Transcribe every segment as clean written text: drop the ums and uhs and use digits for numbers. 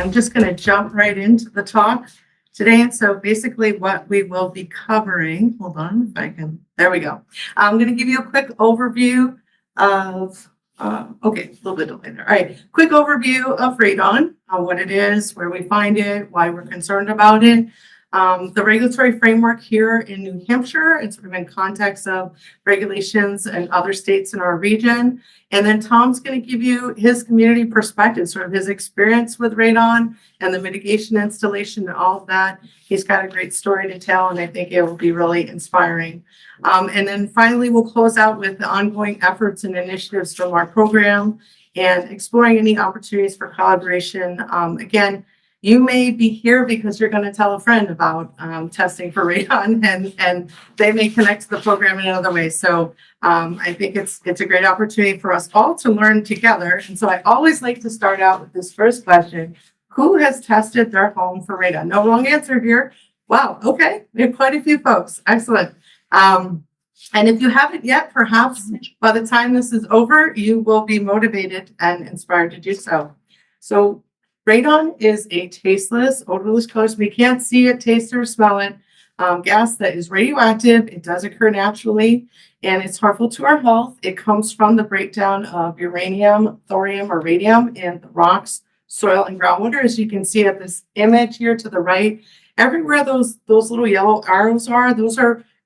I'm just going to jump right into the talk today. And so basically what we will be covering, hold on if I can, there we go. I'm going to give you a quick overview of, okay, a little bit delayed there. All right, quick overview of radon, what it is, where we find it, why we're concerned about it. The regulatory framework here in New Hampshire, it's sort of in context of regulations and other states in our region. And then Tom's going to give you his community perspective, sort of his experience with radon and the mitigation installation and all of that. He's got a great story to tell, and I think it will be really inspiring. And then finally, we'll close out with the ongoing efforts and initiatives from our program and exploring any opportunities for collaboration. Again, you may be here because you're going to tell a friend about testing for radon, and they may connect to the program in another way. So I think it's a great opportunity for us all to learn together. And so I always like to start out with this first question: who has tested their home for radon? No wrong answer here. Wow. Okay, we have quite a few folks. Excellent. And if you haven't yet, perhaps by the time this is over, you will be motivated and inspired to do so. So radon is a tasteless, odorless, colorless, we can't see it, taste or smell it, gas that is radioactive. It does occur naturally, and it's harmful to our health. It comes from the breakdown of uranium, thorium, or radium in the rocks, soil, and groundwater. As you can see at this image here to the right, everywhere those little yellow arrows are, those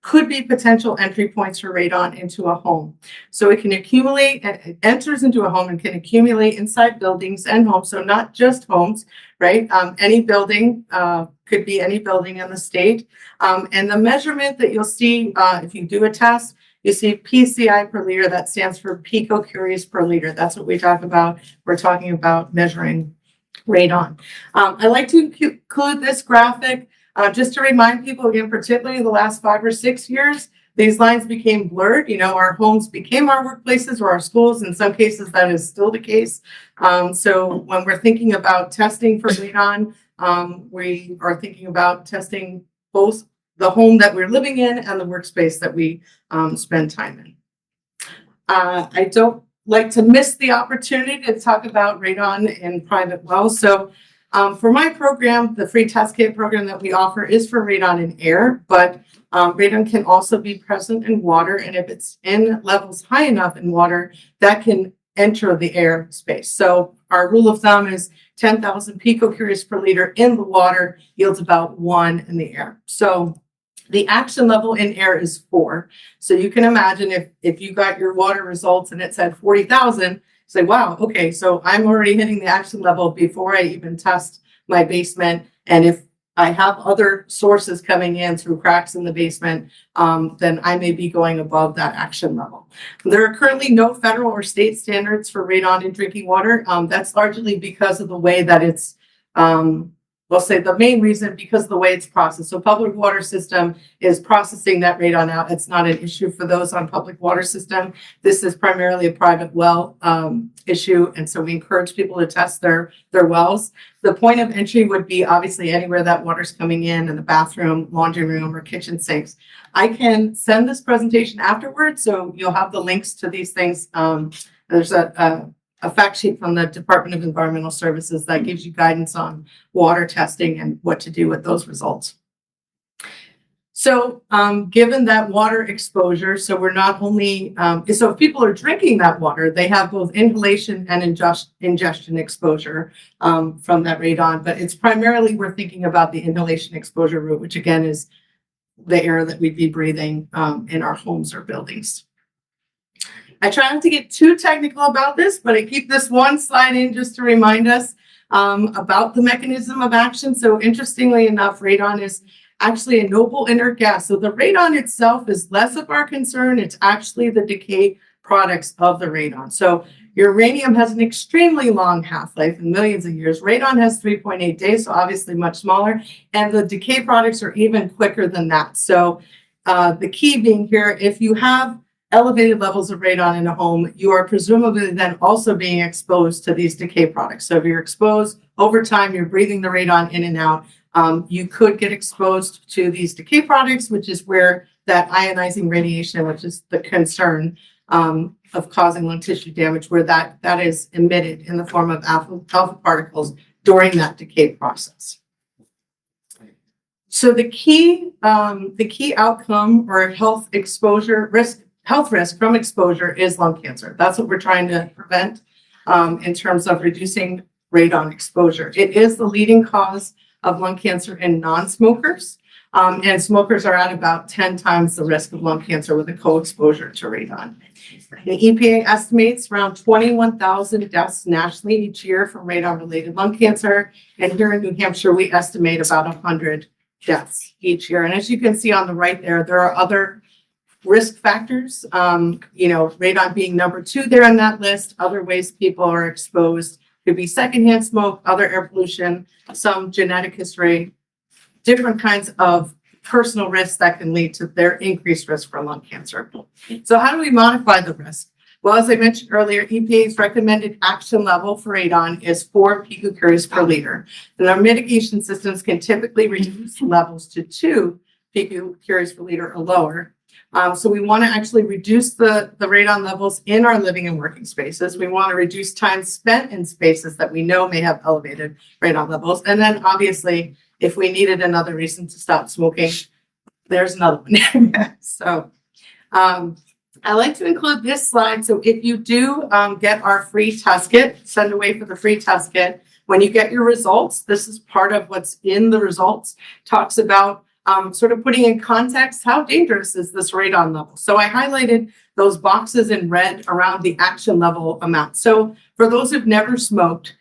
could be potential entry points for radon into a home. So it can accumulate, it enters into a home and can accumulate inside buildings and homes. So not just homes, right? Any building, could be any building in the state. And the measurement that you'll see if you do a test, you see PCI per liter, that stands for picocuries per liter. That's what we talk about. We're talking about measuring radon. I like to include this graphic just to remind people, again, particularly the last 5 or 6 years, these lines became blurred. You know, our homes became our workplaces or our schools. In some cases, that is still the case. So when we're thinking about testing for radon, we are thinking about testing both the home that we're living in and the workspace that we spend time in. I don't like to miss the opportunity to talk about radon in private wells. So for my program, the free test kit program that we offer is for radon in air, but radon can also be present in water. And if it's in levels high enough in water, that can enter the air space. So our rule of thumb is 10,000 picocuries per liter in the water yields about 1 in the air. So the action level in air is 4. So you can imagine if you got your water results and it said 40,000, say, wow, okay, so I'm already hitting the action level before I even test my basement. And if I have other sources coming in through cracks in the basement, then I may be going above that action level. There are currently no federal or state standards for radon in drinking water. That's largely because of the way that it's we'll say the main reason because of the way it's processed. So public water system is processing that radon out. It's not an issue for those on public water system. This is primarily a private well issue. And so we encourage people to test their wells. The point of entry would be obviously anywhere that water's coming in the bathroom, laundry room, or kitchen sinks. I can send this presentation afterwards, so you'll have the links to these things. There's a fact sheet from the Department of Environmental Services that gives you guidance on water testing and what to do with those results. So given that water exposure, so we're not only, so if people are drinking that water, they have both inhalation and ingestion exposure from that radon, but it's primarily we're thinking about the inhalation exposure route, which again is the air that we'd be breathing in our homes or buildings. I try not to get too technical about this, but I keep this one slide in just to remind us about the mechanism of action. So interestingly enough, radon is actually a noble inert gas. So the radon itself is less of our concern. It's actually the decay products of the radon. So uranium has an extremely long half-life in millions of years. Radon has 3.8 days, so obviously much smaller. And the decay products are even quicker than that. So the key being here, if you have elevated levels of radon in a home, you are presumably then also being exposed to these decay products. So if you're exposed over time, you're breathing the radon in and out, you could get exposed to these decay products, which is where that ionizing radiation, which is the concern of causing lung tissue damage, where that is emitted in the form of alpha particles during that decay process. So the key outcome or health risk from exposure is lung cancer. That's what we're trying to prevent in terms of reducing radon exposure. It is the leading cause of lung cancer in non-smokers, and smokers are at about 10 times the risk of lung cancer with a co-exposure to radon. The EPA estimates around 21,000 deaths nationally each year from radon-related lung cancer, and here in New Hampshire, we estimate about 100 deaths each year. And as you can see on the right there are other risk factors, radon being number 2 there on that list. Other ways people are exposed could be secondhand smoke, other air pollution, some genetic history, different kinds of personal risks that can lead to their increased risk for lung cancer. So how do we modify the risk? Well, as I mentioned earlier, EPA's recommended action level for radon is 4 picocuries per liter. And our mitigation systems can typically reduce levels to 2 picocuries per liter or lower. So we want to actually reduce the radon levels in our living and working spaces. We want to reduce time spent in spaces that we know may have elevated radon levels. And then obviously, if we needed another reason to stop smoking, there's another one. So I like to include this slide. So if you do get our free test kit, send away for the free test kit, when you get your results, this is part of what's in the results, talks about sort of putting in context, how dangerous is this radon level? So I highlighted those boxes in red around the action level amount. So for those who've never smoked,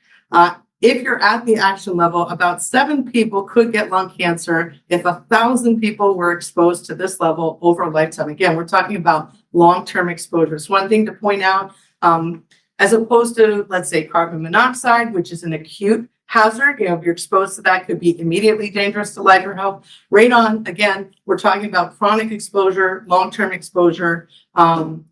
if you're at the action level, about 7 people could get lung cancer if 1,000 people were exposed to this level over a lifetime. Again, we're talking about long-term exposures. One thing to point out, as opposed to, let's say, carbon monoxide, which is an acute hazard, if you're exposed to that, could be immediately dangerous to life or health. Radon, again, we're talking about chronic exposure, long-term exposure.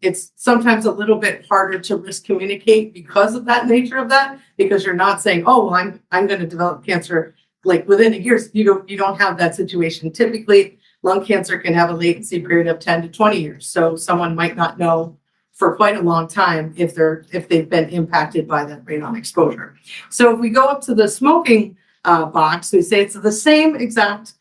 It's sometimes a little bit harder to risk communicate because of that nature of that, because you're not saying, oh, well, I'm going to develop cancer like within a year. You don't have that situation. Typically, lung cancer can have a latency period of 10 to 20 years. So someone might not know for quite a long time if they've been impacted by that radon exposure. So if we go up to the smoking box, we say it's the same exact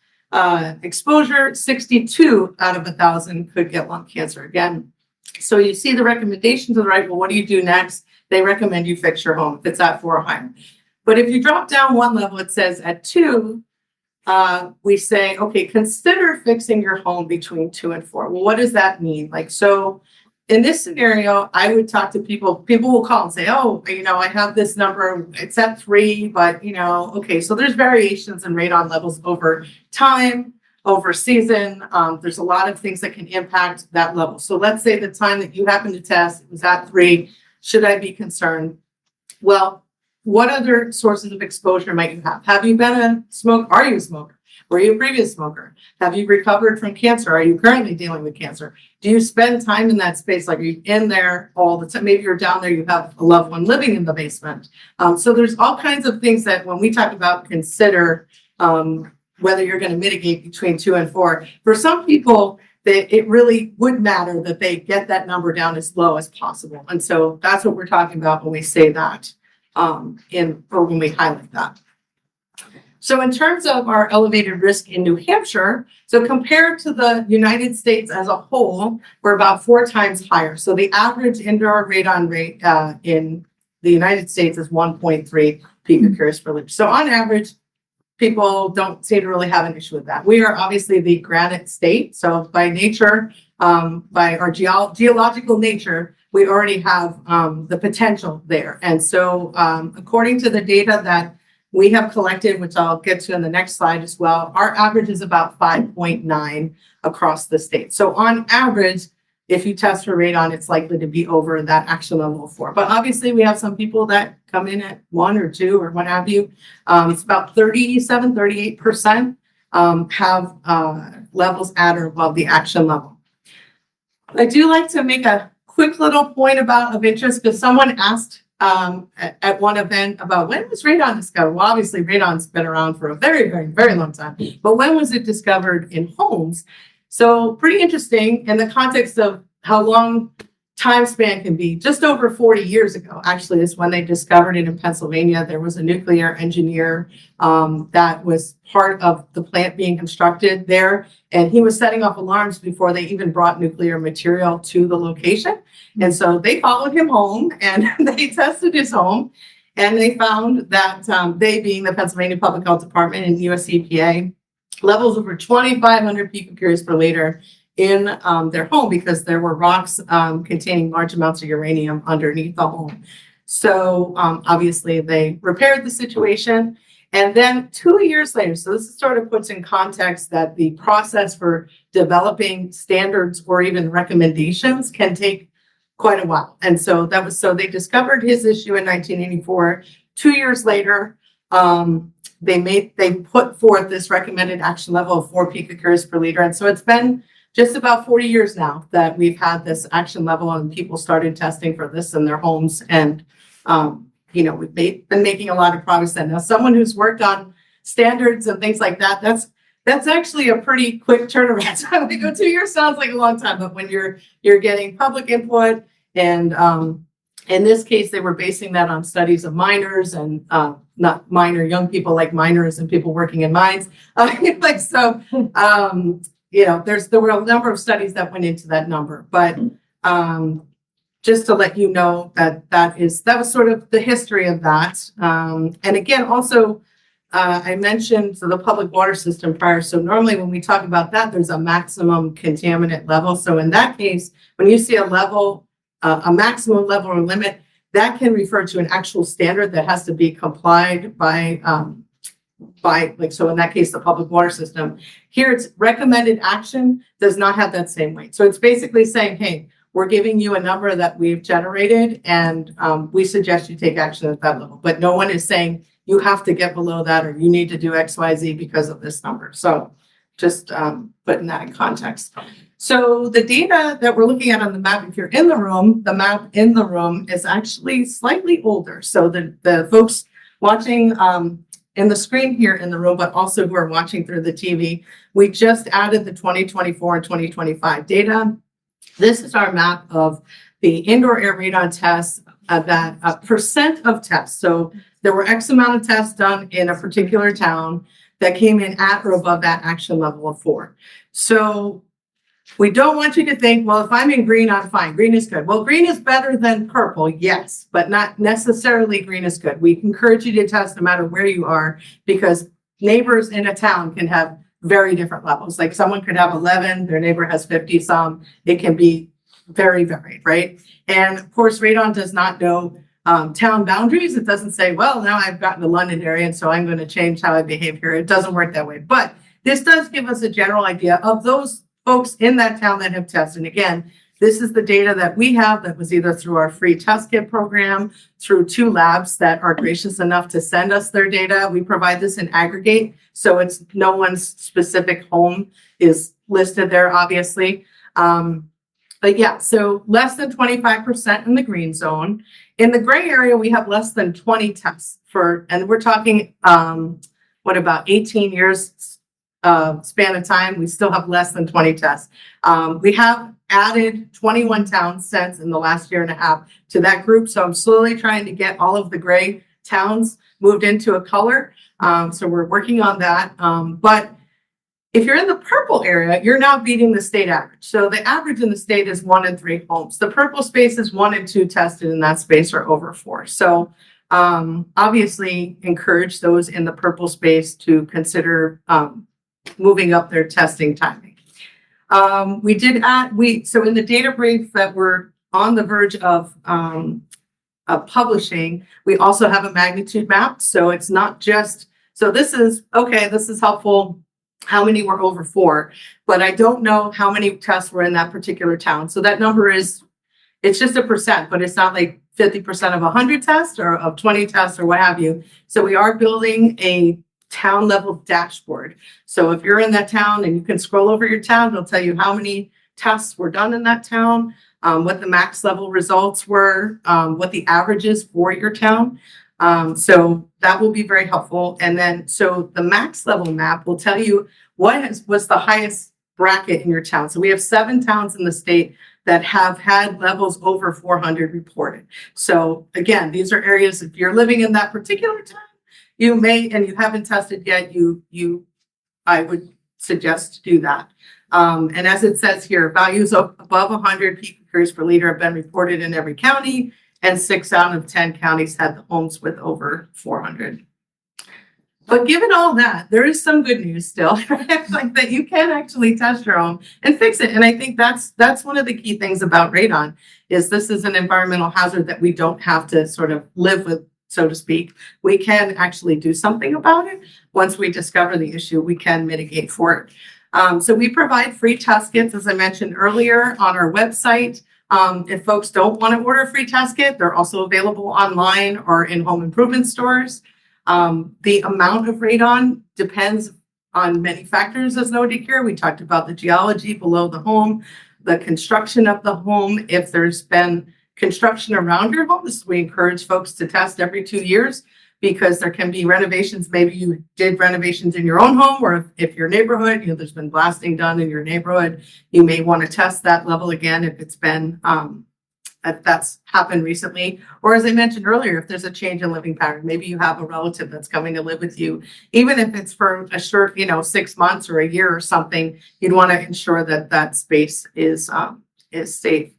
exposure, 62 out of 1,000 could get lung cancer again. So you see the recommendation to the right. Well, what do you do next? They recommend you fix your home if it's at 4 or higher. But if you drop down one level, it says at 2, we say, okay, consider fixing your home between 2 and 4. Well, what does that mean? So in this scenario, I would talk to people will call and say, oh, I have this number, it's at 3, but okay, so there's variations in radon levels over time, over season. There's a lot of things that can impact that level. So let's say the time that you happen to test was at 3. Should I be concerned? Well, what other sources of exposure might you have? Have you been a smoker? Are you a smoker? Were you a previous smoker? Have you recovered from cancer? Are you currently dealing with cancer? Do you spend time in that space? Like, are you in there all the time? Maybe you're down there, you have a loved one living in the basement. So there's all kinds of things that when we talk about consider whether you're going to mitigate between 2 and 4, for some people, it really would matter that they get that number down as low as possible. And so that's what we're talking about when we say that or when we highlight that. So in terms of our elevated risk in New Hampshire, so compared to the United States as a whole, we're about 4 times higher. So the average indoor radon rate in the United States is 1.3 picocuries per liter. So on average, people don't seem to really have an issue with that. We are obviously the granite state. So by nature, by our geological nature, we already have the potential there. And so according to the data that we have collected, which I'll get to in the next slide as well, our average is about 5.9 across the state. So on average, if you test for radon, it's likely to be over that action level of 4. But obviously, we have some people that come in at 1 or 2 or what have you. It's about 38% have levels at or above the action level. I do like to make a quick little point of interest, because someone asked at one event about when was radon discovered. Well, obviously radon's been around for a very, very, very long time, but when was it discovered in homes? So pretty interesting in the context of how long time span can be just over 40 years ago, actually, is when they discovered it in Pennsylvania. There was a nuclear engineer that was part of the plant being constructed there. And he was setting off alarms before they even brought nuclear material to the location. And so they followed him home and they tested his home. And they found that they, being the Pennsylvania Public Health Department and US EPA, levels over 2,500 picocuries per liter in their home, because there were rocks containing large amounts of uranium underneath the home. So obviously they repaired the situation. And then 2 years later, so this sort of puts in context that the process for developing standards or even recommendations can take quite a while. And so they discovered his issue in 1984. 2 years later, they put forth this recommended action level of 4 picocuries per liter. And so it's been just about 40 years now that we've had this action level, and people started testing for this in their homes. And, we've been making a lot of progress. And now someone who's worked on standards and things like that, that's actually a pretty quick turnaround. So 2 years sounds like a long time, but when you're getting public input, and in this case, they were basing that on studies of miners and not minor young people, like miners and people working in mines. There were a number of studies that went into that number, but just to let you know that was sort of the history of that. And again, also, I mentioned the public water system prior. So normally when we talk about that, there's a maximum contaminant level. So in that case, when you see a maximum level or limit, that can refer to an actual standard that has to be complied by, so in that case, the public water system. Here, it's recommended action does not have that same weight. So it's basically saying, hey, we're giving you a number that we've generated, and we suggest you take action at that level. But no one is saying you have to get below that, or you need to do X, Y, Z because of this number. So just putting that in context. So the data that we're looking at on the map, if you're in the room, the map in the room is actually slightly older. So the folks watching in the screen here in the room, but also who are watching through the TV, we just added the 2024 and 2025 data. This is our map of the indoor air radon tests, that percent of tests. So there were X amount of tests done in a particular town that came in at or above that action level of 4. So we don't want you to think, well, if I'm in green, I'm fine. Green is good. Well, green is better than purple, yes, but not necessarily green is good. We encourage you to test no matter where you are, because neighbors in a town can have very different levels. Like someone could have 11, their neighbor has 50 some. It can be very varied, right? And of course, radon does not know town boundaries. It doesn't say, well, now I've gotten the London area, and so I'm going to change how I behave here. It doesn't work that way. But this does give us a general idea of those folks in that town that have tested. And again, this is the data that we have that was either through our free test kit program, through 2 labs that are gracious enough to send us their data. We provide this in aggregate, so it's no one's specific home is listed there, obviously. But yeah, so less than 25% in the green zone. In the gray area, we have less than 20 tests and we're talking, about 18 years span of time, we still have less than 20 tests. We have added 21 towns since in the last year and a half to that group. So I'm slowly trying to get all of the gray towns moved into a color. So we're working on that. But if you're in the purple area, you're now beating the state average. So the average in the state is 1 in 3 homes. The purple space is 1 in 2 tested in that space, or over 4. So obviously encourage those in the purple space to consider moving up their testing timing. So in the data brief that we're on the verge of publishing, we also have a magnitude map. So it's not just, this is helpful, how many were over 4, but I don't know how many tests were in that particular town. So that number it's just a percent, but it's not like 50% of 100 tests or of 20 tests or what have you. So we are building a town level dashboard. So if you're in that town and you can scroll over your town, it'll tell you how many tests were done in that town, what the max level results were, what the average is for your town. So that will be very helpful. And then, so the max level map will tell you what was the highest bracket in your town. So we have 7 towns in the state that have had levels over 400 reported. So again, these are areas, if you're living in that particular town, you may, and you haven't tested yet, I would suggest to do that. And as it says here, values of above 100 picos per liter have been reported in every county, and 6 out of 10 counties had the homes with over 400. But given all that, there is some good news still, right? Like that you can actually test your home and fix it. And I think that's one of the key things about radon is this is an environmental hazard that we don't have to sort of live with, so to speak. We can actually do something about it. Once we discover the issue, we can mitigate for it. So we provide free test kits, as I mentioned earlier, on our website. If folks don't want to order a free test kit, they're also available online or in home improvement stores. The amount of radon depends on many factors, as noted here. We talked about the geology below the home, the construction of the home. If there's been construction around your home, we encourage folks to test every 2 years because there can be renovations. Maybe you did renovations in your own home, or if your neighborhood, there's been blasting done in your neighborhood, you may want to test that level again if it's been if that's happened recently. Or as I mentioned earlier, if there's a change in living pattern, maybe you have a relative that's coming to live with you, even if it's for a short, 6 months or a year or something, you'd want to ensure that that space is safe.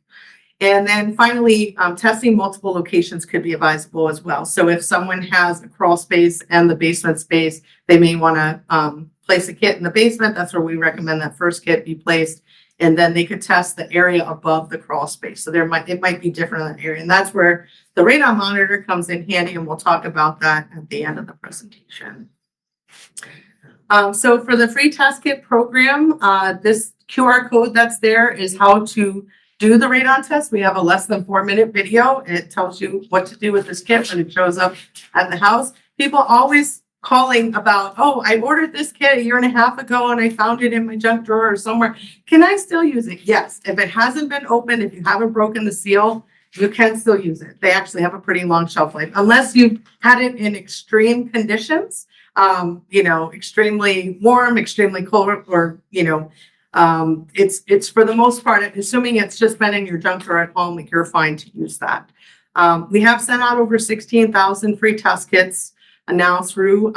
And then finally, testing multiple locations could be advisable as well. So if someone has a crawl space and the basement space, they may want to place a kit in the basement. That's where we recommend that first kit be placed. And then they could test the area above the crawl space. So it might be different in that area. And that's where the radon monitor comes in handy. And we'll talk about that at the end of the presentation. So for the free test kit program, this QR code that's there is how to do the radon test. We have a less than 4-minute video. It tells you what to do with this kit when it shows up at the house. People always calling about, oh, I ordered this kit 1.5 years ago and I found it in my junk drawer or somewhere. Can I still use it? Yes. If it hasn't been opened, if you haven't broken the seal, you can still use it. They actually have a pretty long shelf life, unless you've had it in extreme conditions, extremely warm, extremely cold, or, it's for the most part, assuming it's just been in your junk drawer at home, you're fine to use that. We have sent out over 16,000 free test kits now through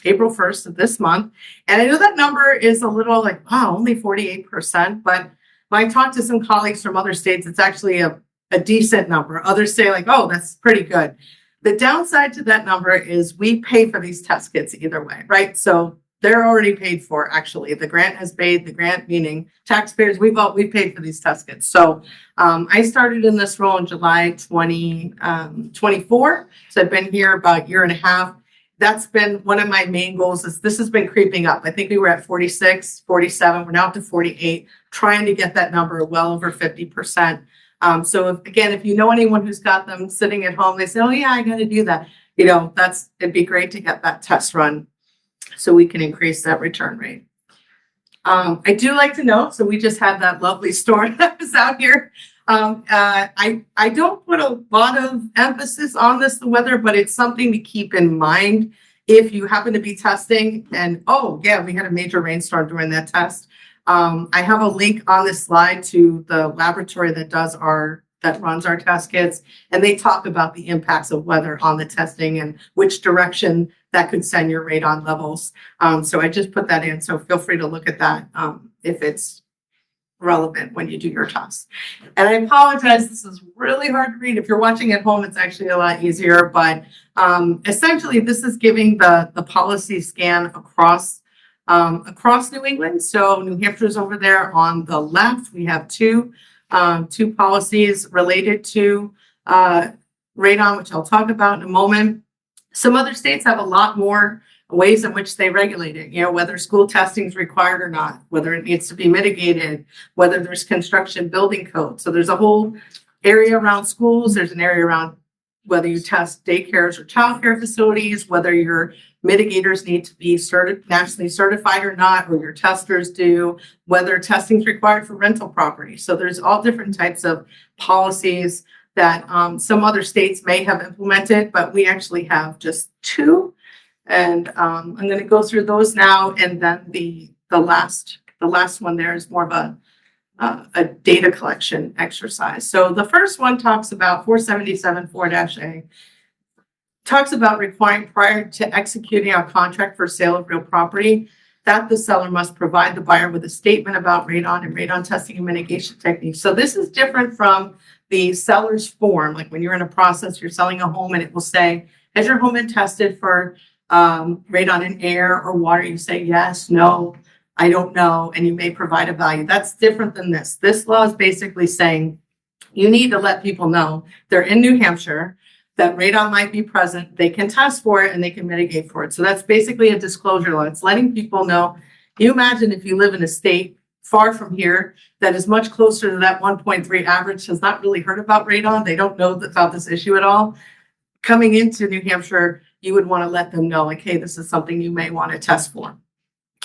April 1st of this month. And I know that number is a little like, wow, only 48%. But when I talk to some colleagues from other states, it's actually a decent number. Others say like, oh, that's pretty good. The downside to that number is we pay for these test kits either way, right? So they're already paid for, actually. The grant has paid, the grant meaning taxpayers, we paid for these test kits. So I started in this role in July 2024. So I've been here about 1.5 years. That's been one of my main goals. Is this has been creeping up. I think we were at 46, 47. We're now up to 48, trying to get that number well over 50%. So if you know anyone who's got them sitting at home, they say, oh yeah, I got to do that. It'd be great to get that test run so we can increase that return rate. I do like to note, so we just had that lovely storm that was out here. I don't put a lot of emphasis on the weather, but it's something to keep in mind if you happen to be testing and, oh yeah, we had a major rainstorm during that test. I have a link on this slide to the laboratory that runs our test kits, and they talk about the impacts of weather on the testing and which direction that could send your radon levels. So I just put that in, so feel free to look at that if it's relevant when you do your tests. And I apologize, this is really hard to read. If you're watching at home, it's actually a lot easier, but essentially this is giving the policy scan across New England. So New Hampshire's over there on the left. We have two policies related to radon, which I'll talk about in a moment. Some other states have a lot more ways in which they regulate it, whether school testing is required or not, whether it needs to be mitigated, whether there's construction building code. So there's a whole area around schools. There's an area around whether you test daycares or childcare facilities, whether your mitigators need to be nationally certified or not, or your testers do, whether testing is required for rental property. So there's all different types of policies that some other states may have implemented, but we actually have just 2. And I'm going to go through those now. And then the last the last one there is more of a data collection exercise. So the first one talks about 477-4-A, talks about requiring prior to executing a contract for sale of real property that the seller must provide the buyer with a statement about radon and radon testing and mitigation techniques. So this is different from the seller's form. Like when you're in a process, you're selling a home and it will say, has your home been tested for radon in air or water? You say yes, no, I don't know, and you may provide a value. That's different than this. This law is basically saying you need to let people know they're in New Hampshire, that radon might be present, they can test for it and they can mitigate for it. So that's basically a disclosure law. It's letting people know. You imagine if you live in a state far from here that is much closer to that 1.3 average, has not really heard about radon, they don't know about this issue at all. Coming into New Hampshire, you would want to let them know, like, hey, this is something you may want to test for.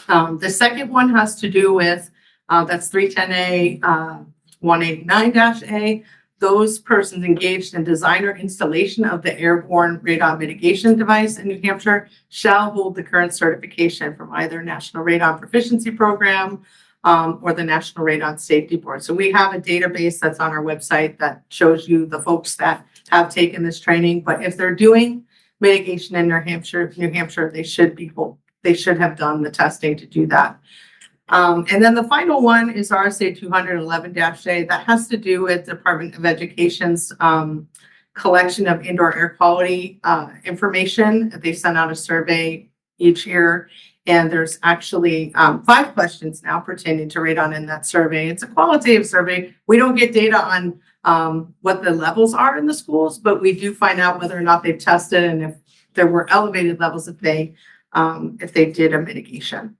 The second one has to do with, that's 310A, 189-A. Those persons engaged in design or installation of the airborne radon mitigation device in New Hampshire shall hold the current certification from either National Radon Proficiency Program or the National Radon Safety Board. So we have a database that's on our website that shows you the folks that have taken this training. But if they're doing mitigation in New Hampshire, they should have done the testing to do that. And then the final one is RSA 211-A that has to do with Department of Education's collection of indoor air quality information. They send out a survey each year, and there's actually 5 questions now pertaining to radon in that survey. It's a qualitative survey. We don't get data on what the levels are in the schools, but we do find out whether or not they've tested and if there were elevated levels if they did a mitigation.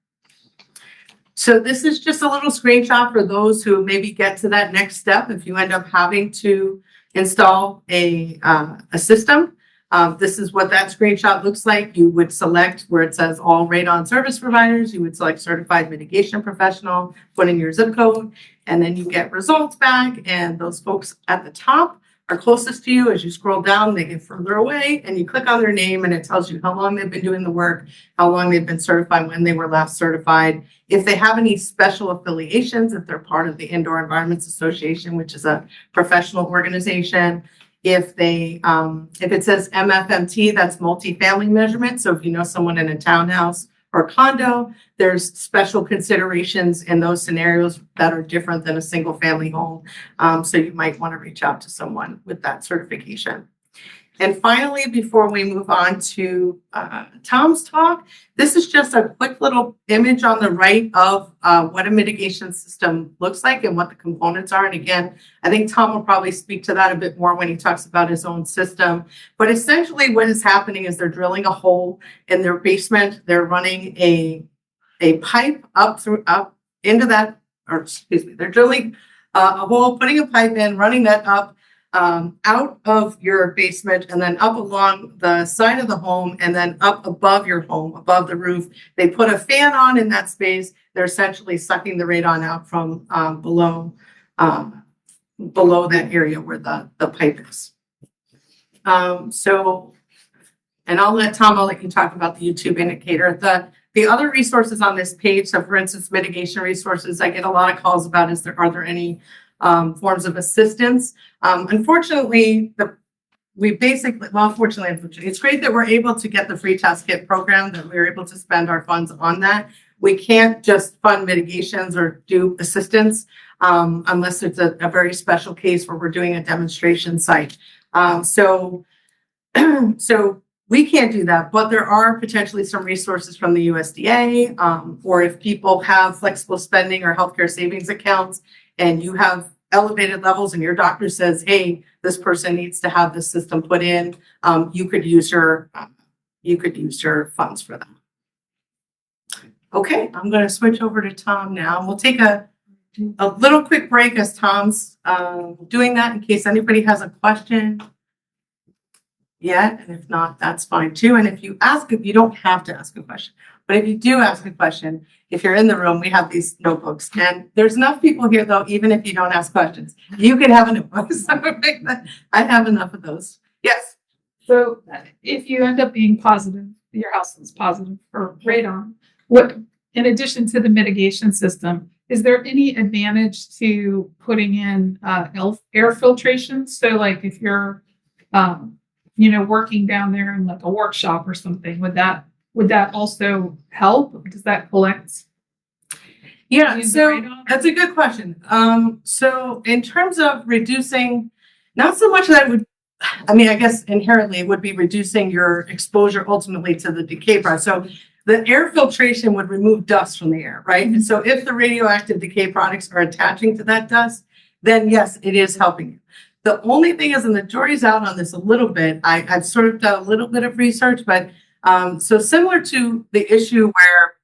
So this is just a little screenshot for those who maybe get to that next step. If you end up having to install a system, this is what that screenshot looks like. You would select where it says all radon service providers. You would select certified mitigation professional, put in your zip code, and then you get results back. And those folks at the top are closest to you. As you scroll down, they get further away, and you click on their name and it tells you how long they've been doing the work, how long they've been certified, when they were last certified, if they have any special affiliations, if they're part of the Indoor Environments Association, which is a professional organization, if it says MFMT, that's multifamily measurement. So if you know someone in a townhouse or condo, there's special considerations in those scenarios that are different than a single family home. So you might want to reach out to someone with that certification. And finally, before we move on to Tom's talk, this is just a quick little image on the right of what a mitigation system looks like and what the components are. And again, I think Tom will probably speak to that a bit more when he talks about his own system. But essentially what is happening is they're drilling a hole in their basement. They're running a pipe up into that, or excuse me, they're drilling a hole, putting a pipe in, running that up out of your basement and then up along the side of the home and then up above your home, above the roof. They put a fan on in that space. They're essentially sucking the radon out from below that area where the pipe is. And I'll let you talk about the YouTube indicator. The other resources on this page, so for instance, mitigation resources, I get a lot of calls about are there any forms of assistance? Unfortunately, it's great that we're able to get the free test kit program, that we're able to spend our funds on that. We can't just fund mitigations or do assistance unless it's a very special case where we're doing a demonstration site. So we can't do that, but there are potentially some resources from the USDA, or if people have flexible spending or healthcare savings accounts and you have elevated levels and your doctor says, hey, this person needs to have this system put in, you could use your funds for that. Okay, I'm going to switch over to Tom now. We'll take a little quick break as Tom's doing that in case anybody has a question yet. And if not, that's fine too. And if you don't have to ask a question, but if you do ask a question, if you're in the room, we have these notebooks and there's enough people here though, even if you don't ask questions, you could have a notebook. So I have enough of those. Yes. So if you end up being positive, your house is positive for radon, what in addition to the mitigation system, is there any advantage to putting in air filtration? So like if you're, working down there in like a workshop or something, would that also help? Does that collect? Yeah, so that's a good question. So in terms of reducing, not so much that I guess inherently it would be reducing your exposure ultimately to the decay process. So the air filtration would remove dust from the air, right? And so if the radioactive decay products are attaching to that dust, then yes, it is helping you. The only thing is, and the jury's out on this a little bit, I've sort of done a little bit of research, but so similar to the issue where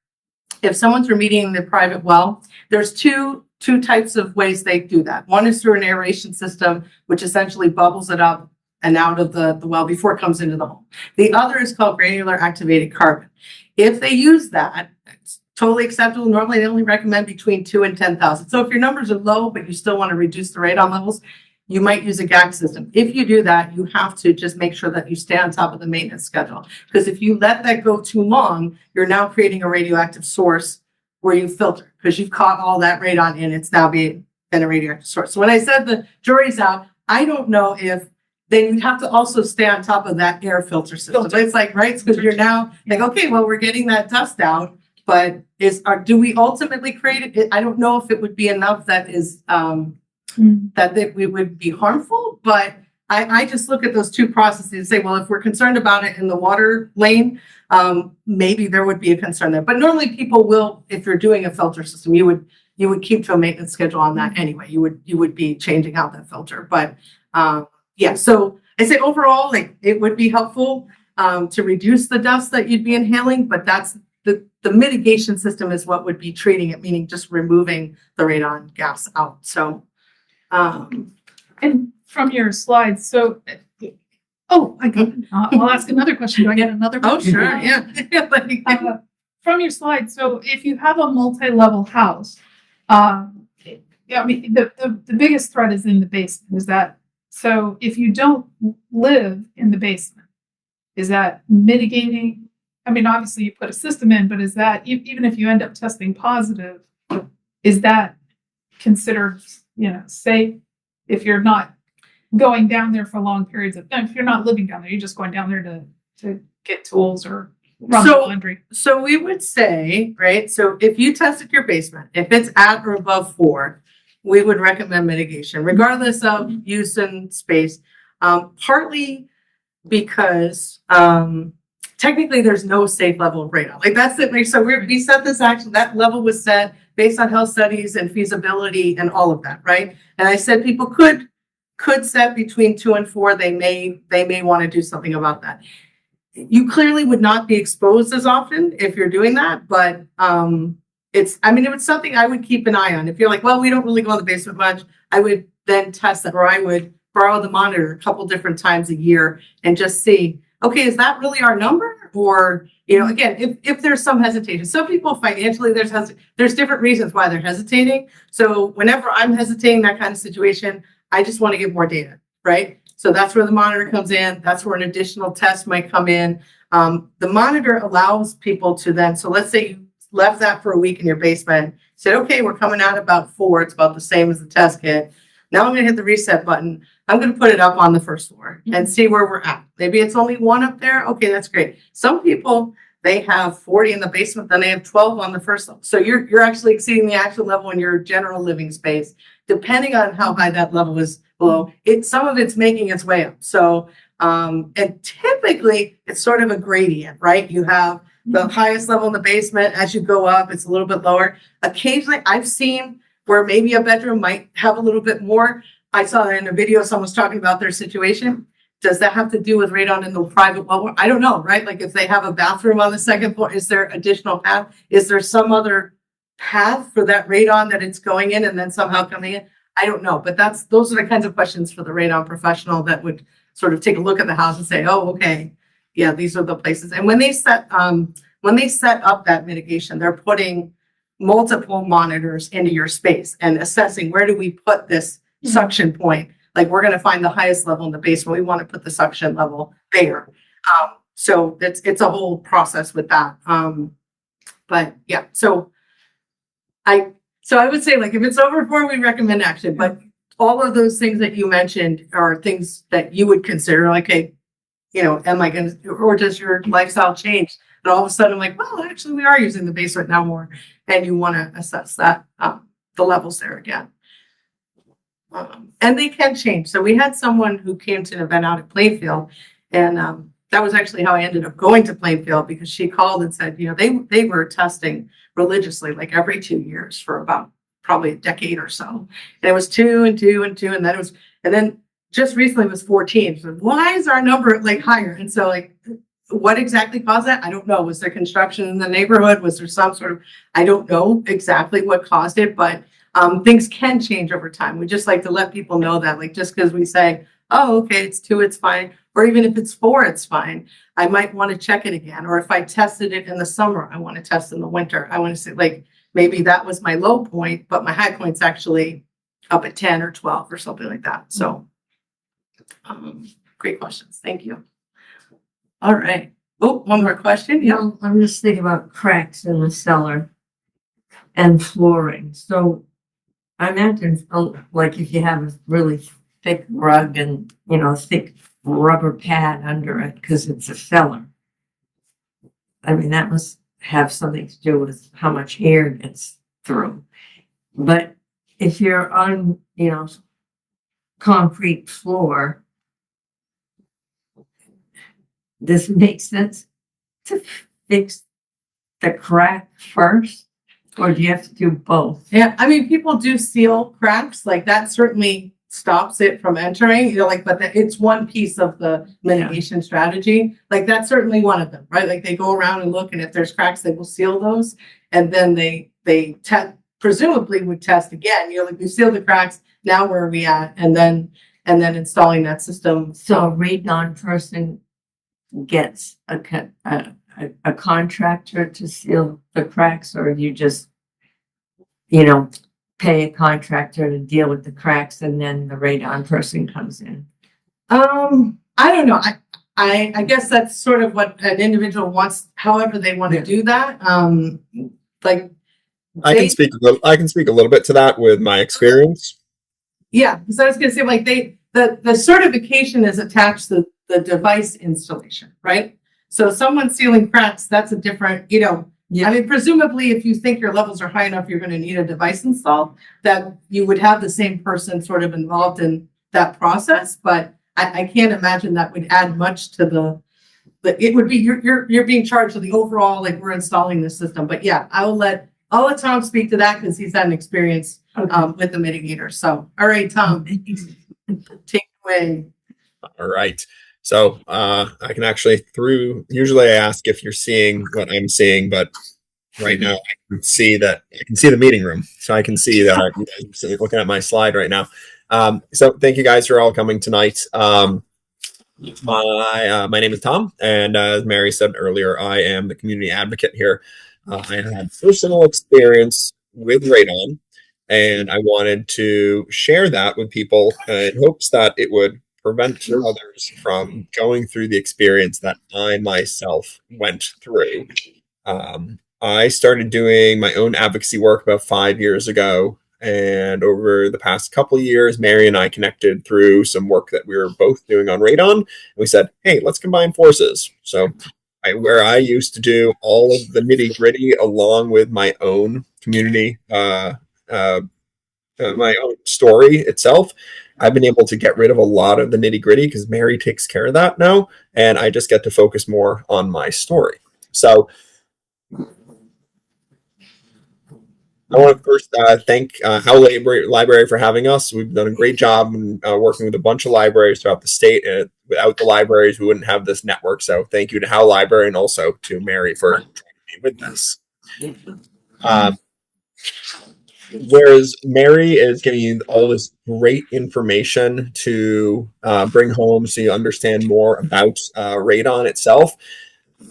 if someone's remediating the private well, there's two types of ways they do that. One is through an aeration system, which essentially bubbles it up and out of the well before it comes into the home. The other is called granular activated carbon. If they use that, it's totally acceptable. Normally, they only recommend between 2 and 10,000. So if your numbers are low, but you still want to reduce the radon levels, you might use a GAC system. If you do that, you have to just make sure that you stay on top of the maintenance schedule. Because if you let that go too long, you're now creating a radioactive source where you filter, because you've caught all that radon and it's now been a radioactive source. So when I said the jury's out, I don't know if then you'd have to also stay on top of that air filter system. So it's like, right, because you're now like, okay, well, we're getting that dust out, but do we ultimately create it? I don't know if it would be enough that is that it would be harmful, but I just look at those two processes and say, well, if we're concerned about it in the water lane, maybe there would be a concern there. But normally people will, if you're doing a filter system, you would keep to a maintenance schedule on that anyway. You would be changing out that filter. But yeah, so I say overall, like it would be helpful to reduce the dust that you'd be inhaling, but that's the mitigation system is what would be treating it, meaning just removing the radon gas out. So and from your slides, so I'll ask another question. Do I get another question? Oh, sure, yeah. From your slide, so if you have a multi-level house, the biggest threat is in the basement. Is that so? If you don't live in the basement, is that mitigating? I mean, obviously you put a system in, but is that even if you end up testing positive, is that considered safe if you're not going down there for long periods of time? If you're not living down there, you're just going down there to get tools or run the laundry. So we would say, right, so if you tested your basement, if it's at or above 4, we would recommend mitigation, regardless of use and space, partly because technically there's no safe level of radon. Like that's it. So we set this action, that level was set based on health studies and feasibility and all of that, right? And I said people could set between 2 and 4. They may want to do something about that. You clearly would not be exposed as often if you're doing that, but it was something I would keep an eye on. If you're like, well, we don't really go in the basement much, I would then test that, or I would borrow the monitor a couple different times a year and just see, okay, is that really our number? Or, again, if there's some hesitation, some people financially, there's different reasons why they're hesitating. So whenever I'm hesitating that kind of situation, I just want to get more data, right? So that's where the monitor comes in. That's where an additional test might come in. The monitor allows people to then, so let's say you left that for a week in your basement, said, okay, we're coming out about 4. It's about the same as the test kit. Now I'm going to hit the reset button. I'm going to put it up on the first floor and see where we're at. Maybe it's only 1 up there. Okay, that's great. Some people, they have 40 in the basement, then they have 12 on the first level. So you're actually exceeding the actual level in your general living space, depending on how high that level is below. Some of it's making its way up. So, and typically it's sort of a gradient, right? You have the highest level in the basement. As you go up, it's a little bit lower. Occasionally I've seen where maybe a bedroom might have a little bit more. I saw in a video someone was talking about their situation. Does that have to do with radon in the private well? I don't know, right? Like if they have a bathroom on the second floor, is there additional path? Is there some other path for that radon that it's going in and then somehow coming in? I don't know, but those are the kinds of questions for the radon professional that would sort of take a look at the house and say, oh, okay, yeah, these are the places. And when they set up that mitigation, they're putting multiple monitors into your space and assessing where do we put this suction point. Like we're going to find the highest level in the basement. We want to put the suction level there. So it's a whole process with that. But yeah, so I would say, like, if it's over 4, we recommend action, but all of those things that you mentioned are things that you would consider, like, hey, you know, am I going to, or does your lifestyle change? And all of a sudden, I'm like, well, actually, we are using the basement now more, and you want to assess that, the levels there again. And they can change. So we had someone who came to an event out at Plainfield, and that was actually how I ended up going to Plainfield, because she called and said, you know, they were testing religiously, like every 2 years for about probably a decade or so. And it was 2 and 2 and 2, and then it was, and then just recently it was 14. So why is our number like higher? And so, like, what exactly caused that? I don't know. Was there construction in the neighborhood? Was there some sort of, I don't know exactly what caused it, but things can change over time. We just like to let people know that, like, just because we say, oh, okay, it's 2, it's fine. Or even if it's 4, it's fine. I might want to check it again. Or if I tested it in the summer, I want to test in the winter. I want to say, like, maybe that was my low point, but my high point's actually up at 10 or 12 or something like that. So great questions. Thank you. All right. Oh, one more question. Yeah. No, I'm just thinking about cracks in the cellar and flooring. So I imagine, like, if you have a really thick rug and, you know, thick rubber pad under it because it's a cellar. I mean, that must have something to do with how much air gets through. But if you're on, you know, concrete floor, does it make sense to fix the crack first, or do you have to do both? Yeah. I mean, people do seal cracks, like that certainly stops it from entering, you know, like, but it's one piece of the mitigation strategy. Like, that's certainly one of them, right? Like, they go around and look, and if there's cracks, they will seal those. And then they presumably would test again, you know, like, we sealed the cracks, now where are we at? And then installing that system. So a radon person gets a contractor to seal the cracks, or you just, you know, pay a contractor to deal with the cracks and then the radon person comes in? I don't know. I guess that's sort of what an individual wants, however they want to do that. Like, I can speak a little bit to that with my experience. Yeah, because I was going to say, like, the certification is attached to the device installation, right? So someone sealing cracks, that's a different, you know. Yeah. I mean, presumably, if you think your levels are high enough, you're going to need a device installed, that you would have the same person sort of involved in that process. But I can't imagine that would add much to it would be, you're being charged with the overall, like, we're installing this system. But yeah, I'll let Tom speak to that, because he's had an experience with the mitigator. So, all right, Tom, take it away. All right. So I can actually usually I ask if you're seeing what I'm seeing, but right now I can see the meeting room. So I can see that you guys are looking at my slide right now. So thank you guys for all coming tonight. My name is Tom, and as Mary said earlier, I am the community advocate here. I had personal experience with radon, and I wanted to share that with people in hopes that it would prevent others from going through the experience that I myself went through. I started doing my own advocacy work about 5 years ago, and over the past couple of years, Mary and I connected through some work that we were both doing on radon, and we said, hey, let's combine forces. So where I used to do all of the nitty gritty along with my own community, my own story itself, I've been able to get rid of a lot of the nitty gritty because Mary takes care of that now, and I just get to focus more on my story. So I want to first thank Howe Library for having us. We've done a great job working with a bunch of libraries throughout the state, and without the libraries, we wouldn't have this network. So thank you to Howe Library, and also to Mary for joining me with this. Whereas Mary is giving you all this great information to bring home so you understand more about radon itself,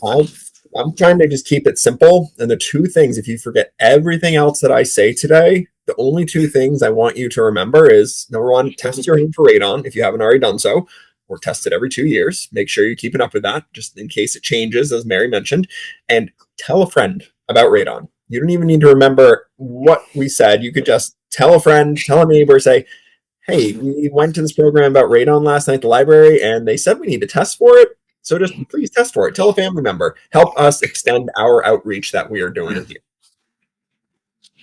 I'm trying to just keep it simple. And the two things, if you forget everything else that I say today, the only two things I want you to remember is, number one, test your home for radon if you haven't already done so, or test it every 2 years. Make sure you're keeping up with that just in case it changes, as Mary mentioned. And tell a friend about radon. You don't even need to remember what we said. You could just tell a friend, tell a neighbor, say, hey, we went to this program about radon last night at the library, and they said we need to test for it. So just please test for it. Tell a family member. Help us extend our outreach that we are doing here.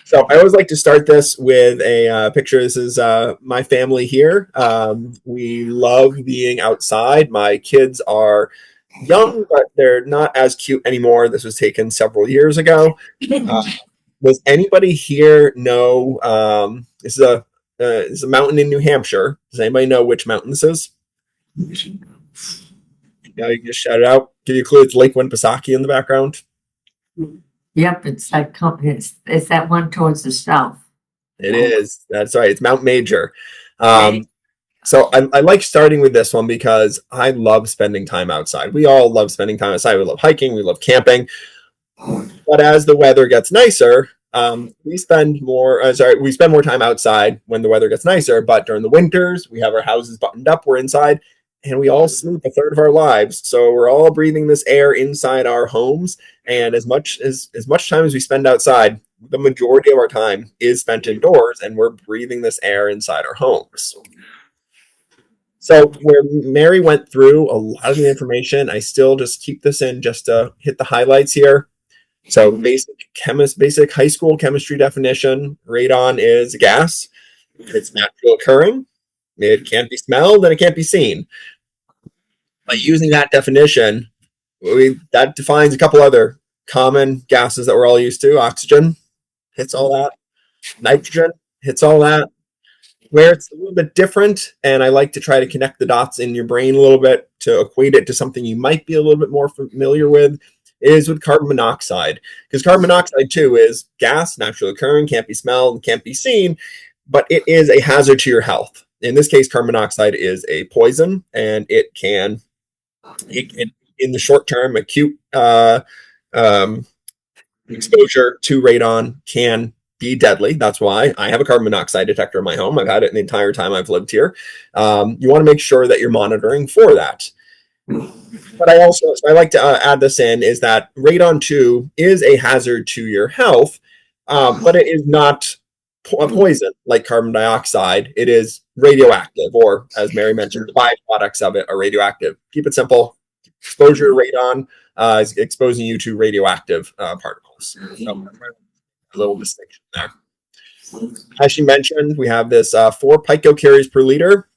So I always like to start this with a picture. This is my family here. We love being outside. My kids are young, but they're not as cute anymore. This was taken several years ago. Does anybody here know? This is a mountain in New Hampshire. Does anybody know which mountain this is? Yeah, you can just shout it out. Give you a clue. It's Lake Winnipesaukee in the background. Yep, it's like, it's that one towards the south. It is. That's right. It's Mount Major. So I like starting with this one because I love spending time outside. We all love spending time outside. We love hiking. We love camping. But as the weather gets nicer, we spend more time outside when the weather gets nicer. But during the winters, we have our houses buttoned up. We're inside, and we all sleep a third of our lives. So we're all breathing this air inside our homes. And as much time as we spend outside, the majority of our time is spent indoors, and we're breathing this air inside our homes. So where Mary went through a lot of the information, I still just keep this in just to hit the highlights here. So basic high school chemistry definition, radon is a gas. It's naturally occurring. It can't be smelled and it can't be seen. By using that definition, that defines a couple other common gases that we're all used to. Oxygen hits all that. Nitrogen hits all that. Where it's a little bit different, and I like to try to connect the dots in your brain a little bit to equate it to something you might be a little bit more familiar with, is with carbon monoxide. Because carbon monoxide, too, is gas, naturally occurring, can't be smelled, and can't be seen, but it is a hazard to your health. In this case, carbon monoxide is a poison, and it can, in the short term, acute exposure to radon can be deadly. That's why I have a carbon monoxide detector in my home. I've had it the entire time I've lived here. You want to make sure that you're monitoring for that. But I like to add this in, is that radon too is a hazard to your health, but it is not a poison like carbon dioxide. It is radioactive, or as Mary mentioned, the byproducts of it are radioactive. Keep it simple. Exposure to radon is exposing you to radioactive particles. So, a little distinction there. As she mentioned, we have this 4 picocuries per liter.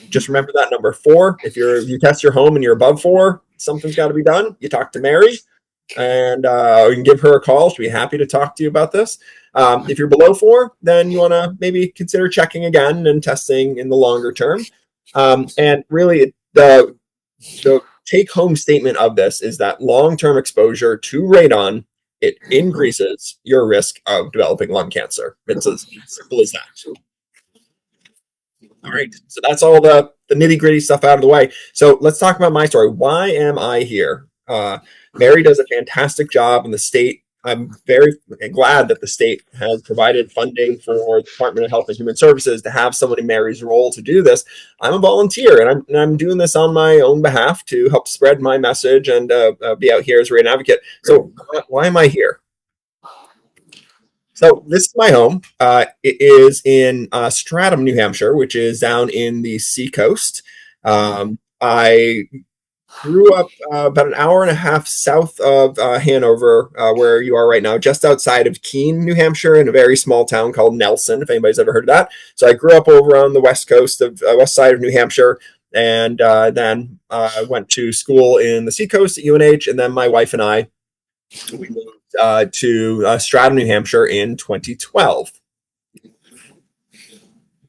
Just remember that number 4. If you test your home and you're above 4, something's got to be done. You talk to Mary, and you can give her a call. She'll be happy to talk to you about this. If you're below 4, then you want to maybe consider checking again and testing in the longer term. And really, the take-home statement of this is that long-term exposure to radon, it increases your risk of developing lung cancer. It's as simple as that. All right, so that's all the nitty-gritty stuff out of the way. So let's talk about my story. Why am I here? Mary does a fantastic job in the state. I'm very glad that the state has provided funding for the Department of Health and Human Services to have someone in Mary's role to do this. I'm a volunteer, and I'm doing this on my own behalf to help spread my message and be out here as a radon advocate. So why am I here? So this is my home. It is in Stratham, New Hampshire, which is down in the seacoast. I grew up about an hour and a half south of Hanover, where you are right now, just outside of Keene, New Hampshire, in a very small town called Nelson, if anybody's ever heard of that. So I grew up over on the west side of New Hampshire, and then went to school in the seacoast at UNH, and then my wife and I, we moved to Stratham, New Hampshire in 2012.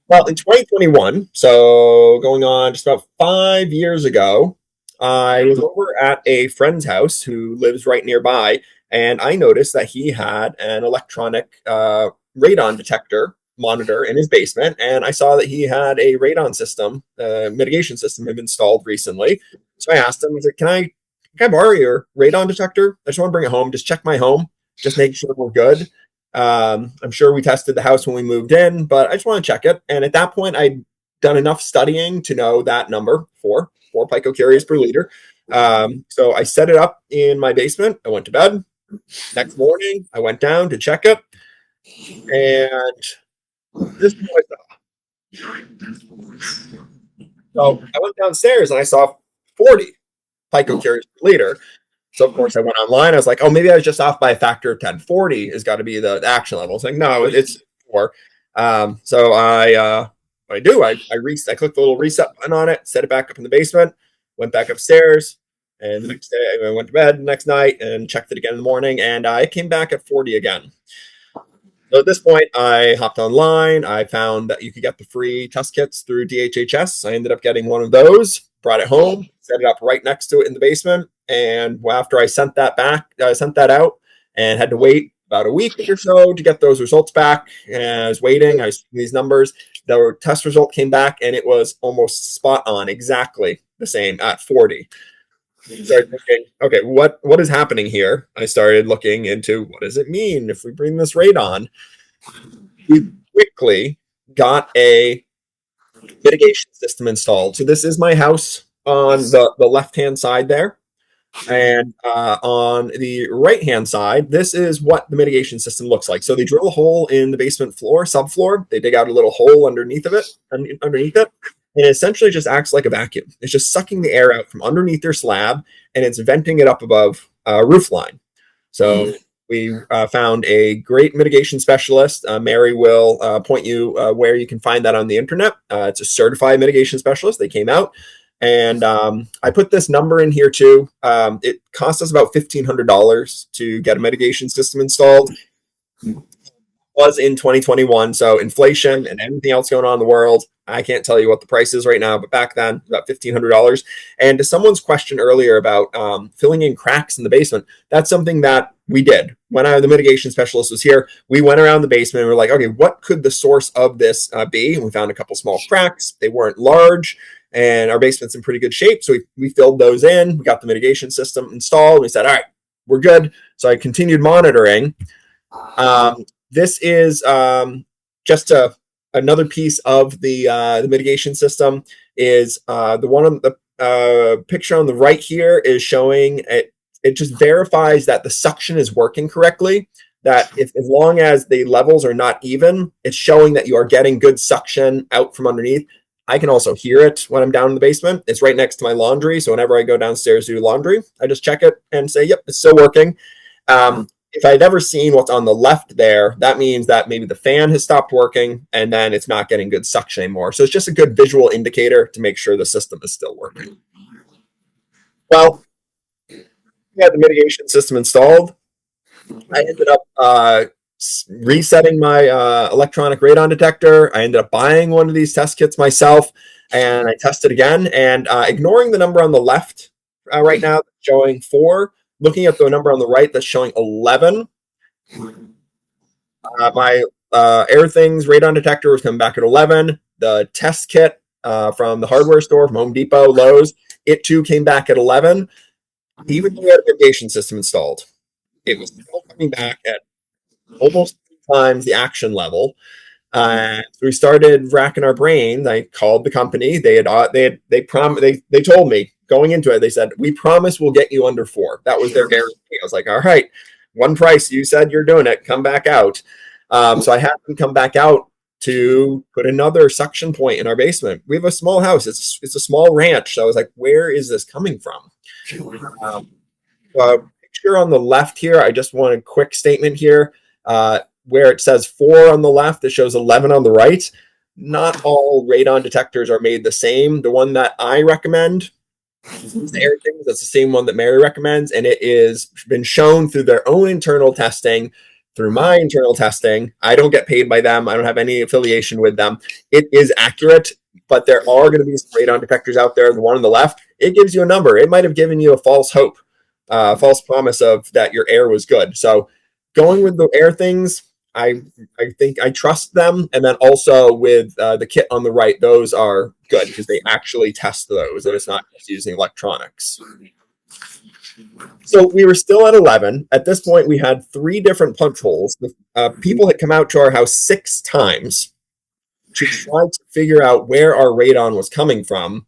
Well, in 2021, so going on just about 5 years ago, I was over at a friend's house who lives right nearby, and I noticed that he had an electronic radon detector monitor in his basement, and I saw that he had a radon system, mitigation system installed recently. So I asked him, I said, can I borrow your radon detector? I just want to bring it home, just check my home, just make sure we're good. I'm sure we tested the house when we moved in, but I just want to check it. And at that point, I'd done enough studying to know that number, 4 picocuries per liter. So I set it up in my basement. I went to bed. Next morning, I went down to check it, and this is what I saw. So I went downstairs and I saw 40 picocuries per liter. So of course I went online. I was like, oh, maybe I was just off by a factor of 10. 40 has got to be the action level. It's like, no, it's 4. So what I do, I clicked the little reset button on it, set it back up in the basement, went back upstairs, and the next day I went to bed the next night and checked it again in the morning, and I came back at 40 again. So at this point, I hopped online. I found that you could get the free test kits through DHHS. I ended up getting one of those, brought it home, set it up right next to it in the basement. And after I sent that out and had to wait about a week or so to get those results back. And I was waiting, I was seeing these numbers. The test result came back and it was almost spot on, exactly the same at 40. Started thinking, okay, what is happening here? I started looking into what does it mean if we bring this radon. We quickly got a mitigation system installed. So this is my house on the left-hand side there. And on the right-hand side, this is what the mitigation system looks like. So they drill a hole in the basement floor, subfloor. They dig out a little hole underneath it, and it essentially just acts like a vacuum. It's just sucking the air out from underneath their slab, and it's venting it up above roof line. So we found a great mitigation specialist. Mary will point you where you can find that on the internet. It's a certified mitigation specialist. They came out. And I put this number in here too. It cost us about $1,500 to get a mitigation system installed. It was in 2021, so inflation and everything else going on in the world, I can't tell you what the price is right now, but back then, about $1,500. And to someone's question earlier about filling in cracks in the basement, that's something that we did. When the mitigation specialist was here, we went around the basement and we were like, okay, what could the source of this be? And we found a couple small cracks. They weren't large. And our basement's in pretty good shape. So we filled those in. We got the mitigation system installed. We said, all right, we're good. So I continued monitoring. This is just another piece of the mitigation system is the one on the picture on the right here is showing it. It just verifies that the suction is working correctly. That as long as the levels are not even, it's showing that you are getting good suction out from underneath. I can also hear it when I'm down in the basement. It's right next to my laundry. So whenever I go downstairs to do laundry, I just check it and say, yep, it's still working. If I'd ever seen what's on the left there, that means that maybe the fan has stopped working and then it's not getting good suction anymore. So it's just a good visual indicator to make sure the system is still working. Well, we had the mitigation system installed. I ended up resetting my electronic radon detector. I ended up buying one of these test kits myself, and I tested again. And ignoring the number on the left right now, showing 4, looking at the number on the right that's showing 11. My Airthings radon detector was coming back at 11. The test kit from the hardware store, from Home Depot, Lowe's, it too came back at 11. Even though we had a mitigation system installed, it was still coming back at almost 3 times the action level. So we started racking our brains. I called the company. They told me going into it. They said, "We promise we'll get you under 4." That was their guarantee. I was like, "All right, one price. You said you're doing it. Come back out." So I had them come back out to put another suction point in our basement. We have a small house. It's a small ranch. So I was like, "Where is this coming from?" Picture on the left here. I just want a quick statement here. Where it says 4 on the left, it shows 11 on the right. Not all radon detectors are made the same. The one that I recommend is the Airthings. That's the same one that Mary recommends, and it is been shown through their own internal testing, through my internal testing. I don't get paid by them. I don't have any affiliation with them. It is accurate, but there are going to be some radon detectors out there. The one on the left, it gives you a number. It might have given you a false hope, false promise of that your air was good. So going with the Airthings, I think I trust them. And then also with the kit on the right, those are good because they actually test those and it's not just using electronics. So we were still at 11. At this point, we had 3 different punch holes. People had come out to our house 6 times to try to figure out where our radon was coming from.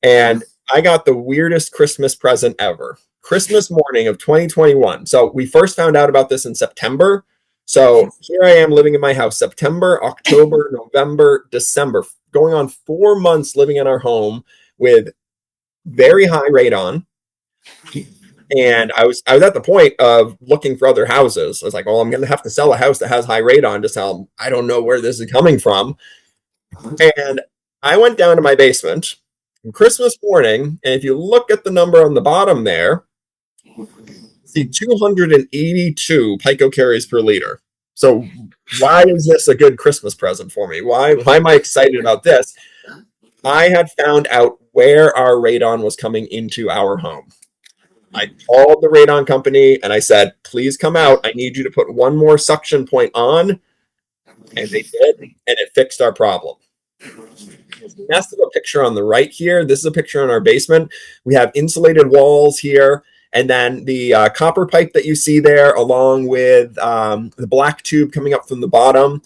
And I got the weirdest Christmas present ever. Christmas morning of 2021. So we first found out about this in September. So here I am living in my house, September, October, November, December, going on 4 months living in our home with very high radon. And I was at the point of looking for other houses. I was like, well, I'm going to have to sell a house that has high radon to sell them. I don't know where this is coming from. And I went down to my basement on Christmas morning. And if you look at the number on the bottom there, see 282 picocuries per liter. So why is this a good Christmas present for me? Why am I excited about this? I had found out where our radon was coming into our home. I called the radon company and I said, please come out. I need you to put one more suction point on. And they did, and it fixed our problem. That's the picture on the right here. This is a picture in our basement. We have insulated walls here. And then the copper pipe that you see there, along with the black tube coming up from the bottom,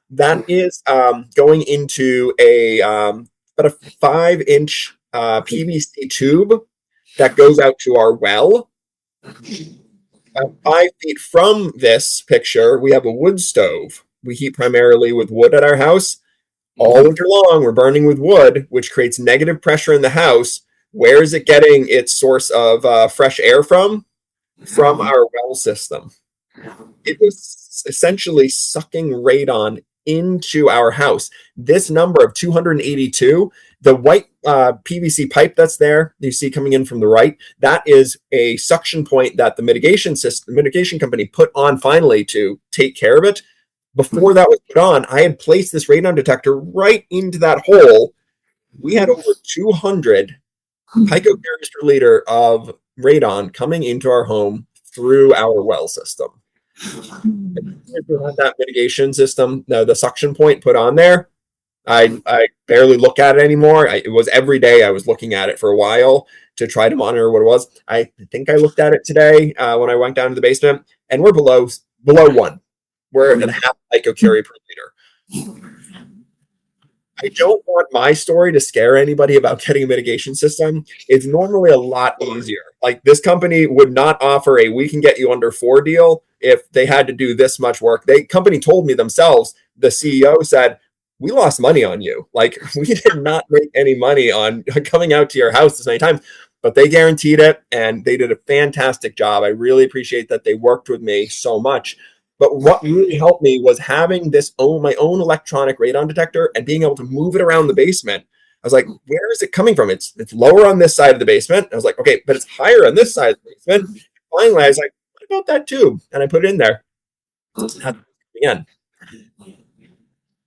that is going into about a 5-inch PVC tube that goes out to our well. 5 feet from this picture, we have a wood stove. We heat primarily with wood at our house. All winter long, we're burning with wood, which creates negative pressure in the house. Where is it getting its source of fresh air from? From our well system. It was essentially sucking radon into our house. This number of 282, the white PVC pipe that's there, you see coming in from the right, that is a suction point that the mitigation company put on finally to take care of it. Before that was put on, I had placed this radon detector right into that hole. We had over 200 picocuries per liter of radon coming into our home through our well system. That mitigation system, the suction point put on there, I barely look at it anymore. It was every day I was looking at it for a while to try to monitor what it was. I think I looked at it today when I went down to the basement, and we're below 1. We're at a half picocurie per liter. I don't want my story to scare anybody about getting a mitigation system. It's normally a lot easier. Like, this company would not offer a we can get you under 4 deal if they had to do this much work. The company told me themselves, the CEO said, we lost money on you. Like, we did not make any money on coming out to your house this many times, but they guaranteed it and they did a fantastic job. I really appreciate that they worked with me so much. But what really helped me was having my own electronic radon detector and being able to move it around the basement. I was like, where is it coming from? It's lower on this side of the basement. I was like, okay, but it's higher on this side of the basement. Finally, I was like, what about that tube? And I put it in there. Again,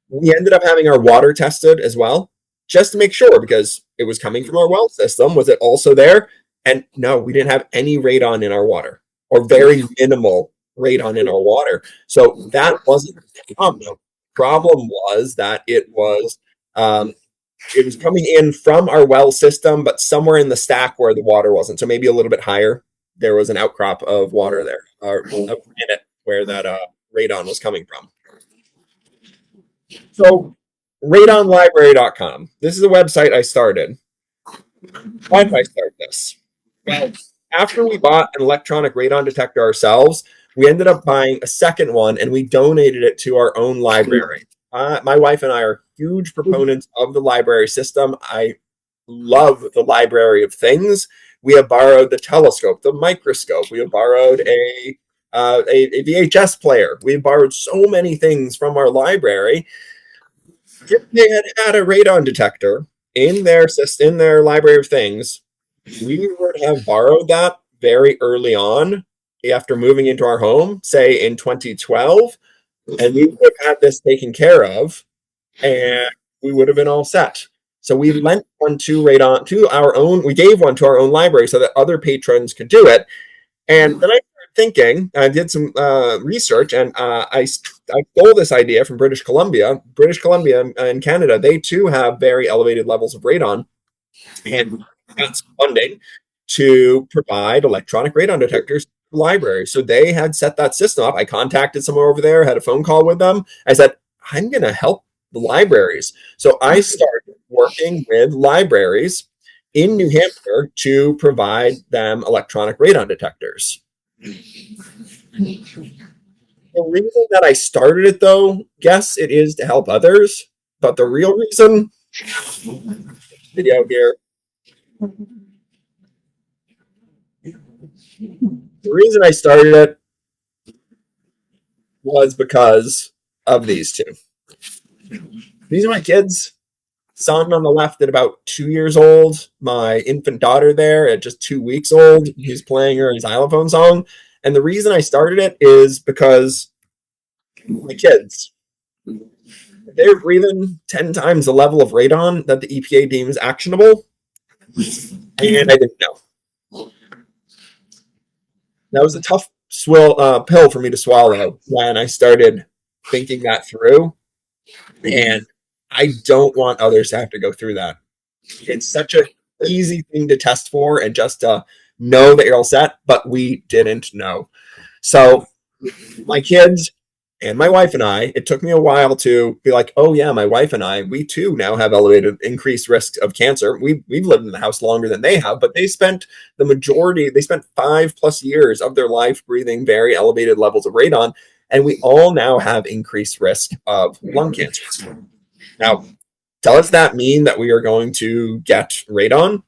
we ended up having our water tested as well, just to make sure, because it was coming from our well system. Was it also there? And no, we didn't have any radon in our water, or very minimal radon in our water. So that wasn't the problem. The problem was that it was coming in from our well system, but somewhere in the stack where the water wasn't. So maybe a little bit higher, there was an outcrop of water there, or in it where that radon was coming from. So radonlibrary.com. This is a website I started. Why did I start this? Well, after we bought an electronic radon detector ourselves, we ended up buying a second one, and we donated it to our own library. My wife and I are huge proponents of the library system. I love the library of things. We have borrowed the telescope, the microscope. We have borrowed a VHS player. We have borrowed so many things from our library. If they had a radon detector in their library of things, we would have borrowed that very early on after moving into our home, say in 2012, and we would have had this taken care of, and we would have been all set. So we lent one to our own. We gave one to our own library so that other patrons could do it. And then I started thinking. I did some research, and I stole this idea from British Columbia. British Columbia and Canada, they too have very elevated levels of radon, and got some funding to provide electronic radon detectors to libraries. So they had set that system up. I contacted someone over there, had a phone call with them. I said, I'm going to help the libraries. So I started working with libraries in New Hampshire to provide them electronic radon detectors. The reason that I started it, though, yes, it is to help others, but the real reason, video here, the reason I started it was because of these two. These are my kids. Son on the left at about 2 years old. My infant daughter there at just 2 weeks old. He's playing her xylophone song. And the reason I started it is because my kids, they're breathing 10 times the level of radon that the EPA deems actionable. And I didn't know. That was a tough pill for me to swallow when I started thinking that through. And I don't want others to have to go through that. It's such an easy thing to test for and just to know that you're all set, but we didn't know. So my kids and my wife and I, it took me a while to be like, oh yeah, my wife and I, we too now have elevated increased risk of cancer. We've lived in the house longer than they have, but they spent 5+ years of their life breathing very elevated levels of radon. And we all now have increased risk of lung cancer. Now, does that mean that we are going to get radon?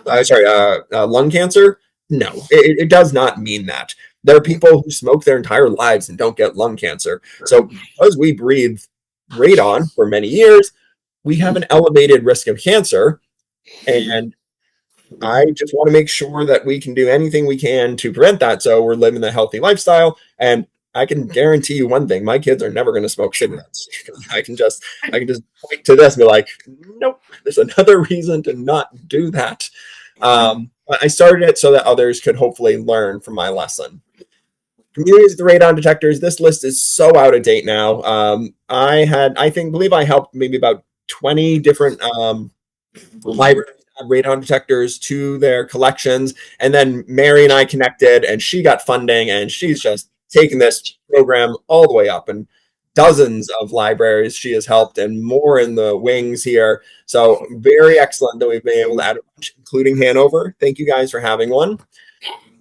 Lung cancer? No, it does not mean that. There are people who smoke their entire lives and don't get lung cancer. So because we breathe radon for many years, we have an elevated risk of cancer. And I just want to make sure that we can do anything we can to prevent that. So we're living a healthy lifestyle. And I can guarantee you one thing: my kids are never going to smoke cigarettes. I can just point to this and be like, nope, there's another reason to not do that. But I started it so that others could hopefully learn from my lesson. Communities with radon detectors. This list is so out of date now. I believe I helped maybe about 20 different libraries add radon detectors to their collections. And then Mary and I connected, and she got funding, and she's just taken this program all the way up. And dozens of libraries she has helped, and more in the wings here. So very excellent that we've been able to add a bunch, including Hanover. Thank you guys for having one.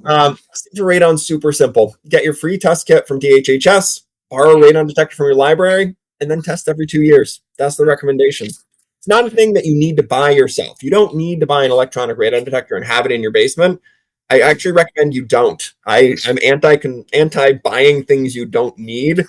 Testing for radon, super simple. Get your free test kit from DHHS, borrow a radon detector from your library, and then test every 2 years. That's the recommendation. It's not a thing that you need to buy yourself. You don't need to buy an electronic radon detector and have it in your basement. I actually recommend you don't. I'm anti buying things you don't need.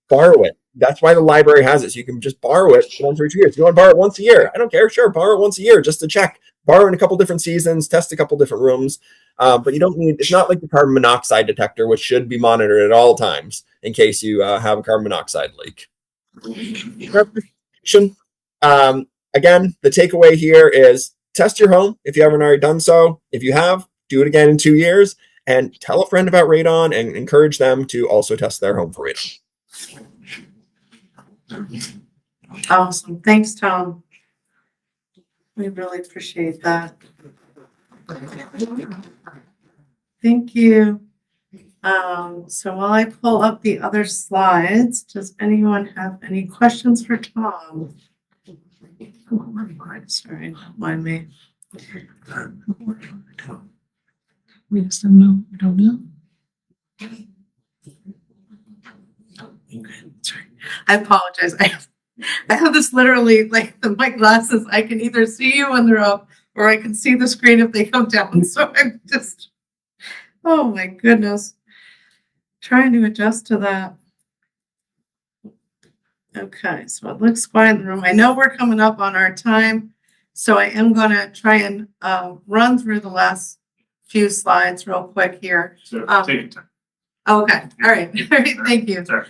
Borrow it. That's why the library has it. So you can just borrow it once every 2 years. You want to borrow it once a year? I don't care. Sure, borrow it once a year just to check. Borrow in a couple different seasons, test a couple different rooms. But you don't need, it's not like the carbon monoxide detector, which should be monitored at all times in case you have a carbon monoxide leak. Again, the takeaway here is test your home if you haven't already done so. If you have, do it again in 2 years, and tell a friend about radon and encourage them to also test their home for radon. Awesome. Thanks, Tom. We really appreciate that. Thank you. So while I pull up the other slides, does anyone have any questions for Tom? Sorry, don't mind me. We just don't know. We don't know. Sorry. I apologize. I have this literally like my glasses. I can either see you when they're up or I can see the screen if they come down. So I'm just, oh my goodness, trying to adjust to that. Okay, so it looks quiet in the room. I know we're coming up on our time, so I am going to try and run through the last few slides real quick here. So take your time. Okay, all right, all right, thank you. Sorry.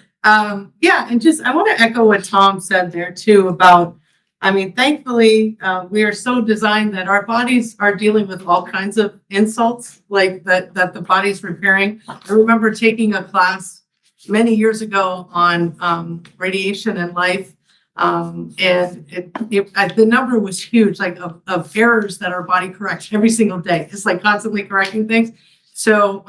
Yeah, and just I want to echo what Tom said there too about, I mean, thankfully, we are so designed that our bodies are dealing with all kinds of insults like that the body's repairing. I remember taking a class many years ago on radiation and life, and the number was huge, like of errors that our body corrects every single day. It's like constantly correcting things. So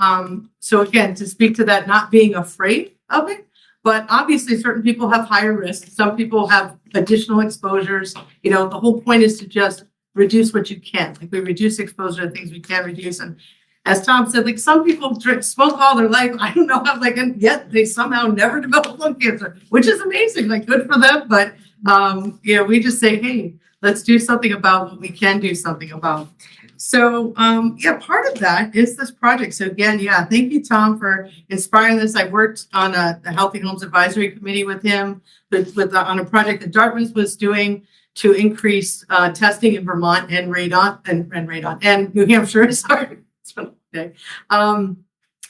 again, to speak to that, not being afraid of it. But obviously, certain people have higher risk. Some people have additional exposures. You know, the whole point is to just reduce what you can. Like we reduce exposure to things we can reduce. And as Tom said, like some people smoke all their life. I don't know how, like, and yet they somehow never develop lung cancer, which is amazing. Like good for them. But, we just say, hey, let's do something about what we can do something about. So, part of that is this project. So again, thank you, Tom, for inspiring this. I worked on the Healthy Homes Advisory Committee with him on a project that Dartmouth was doing to increase testing in Vermont and radon and New Hampshire. Sorry, it's been a long day.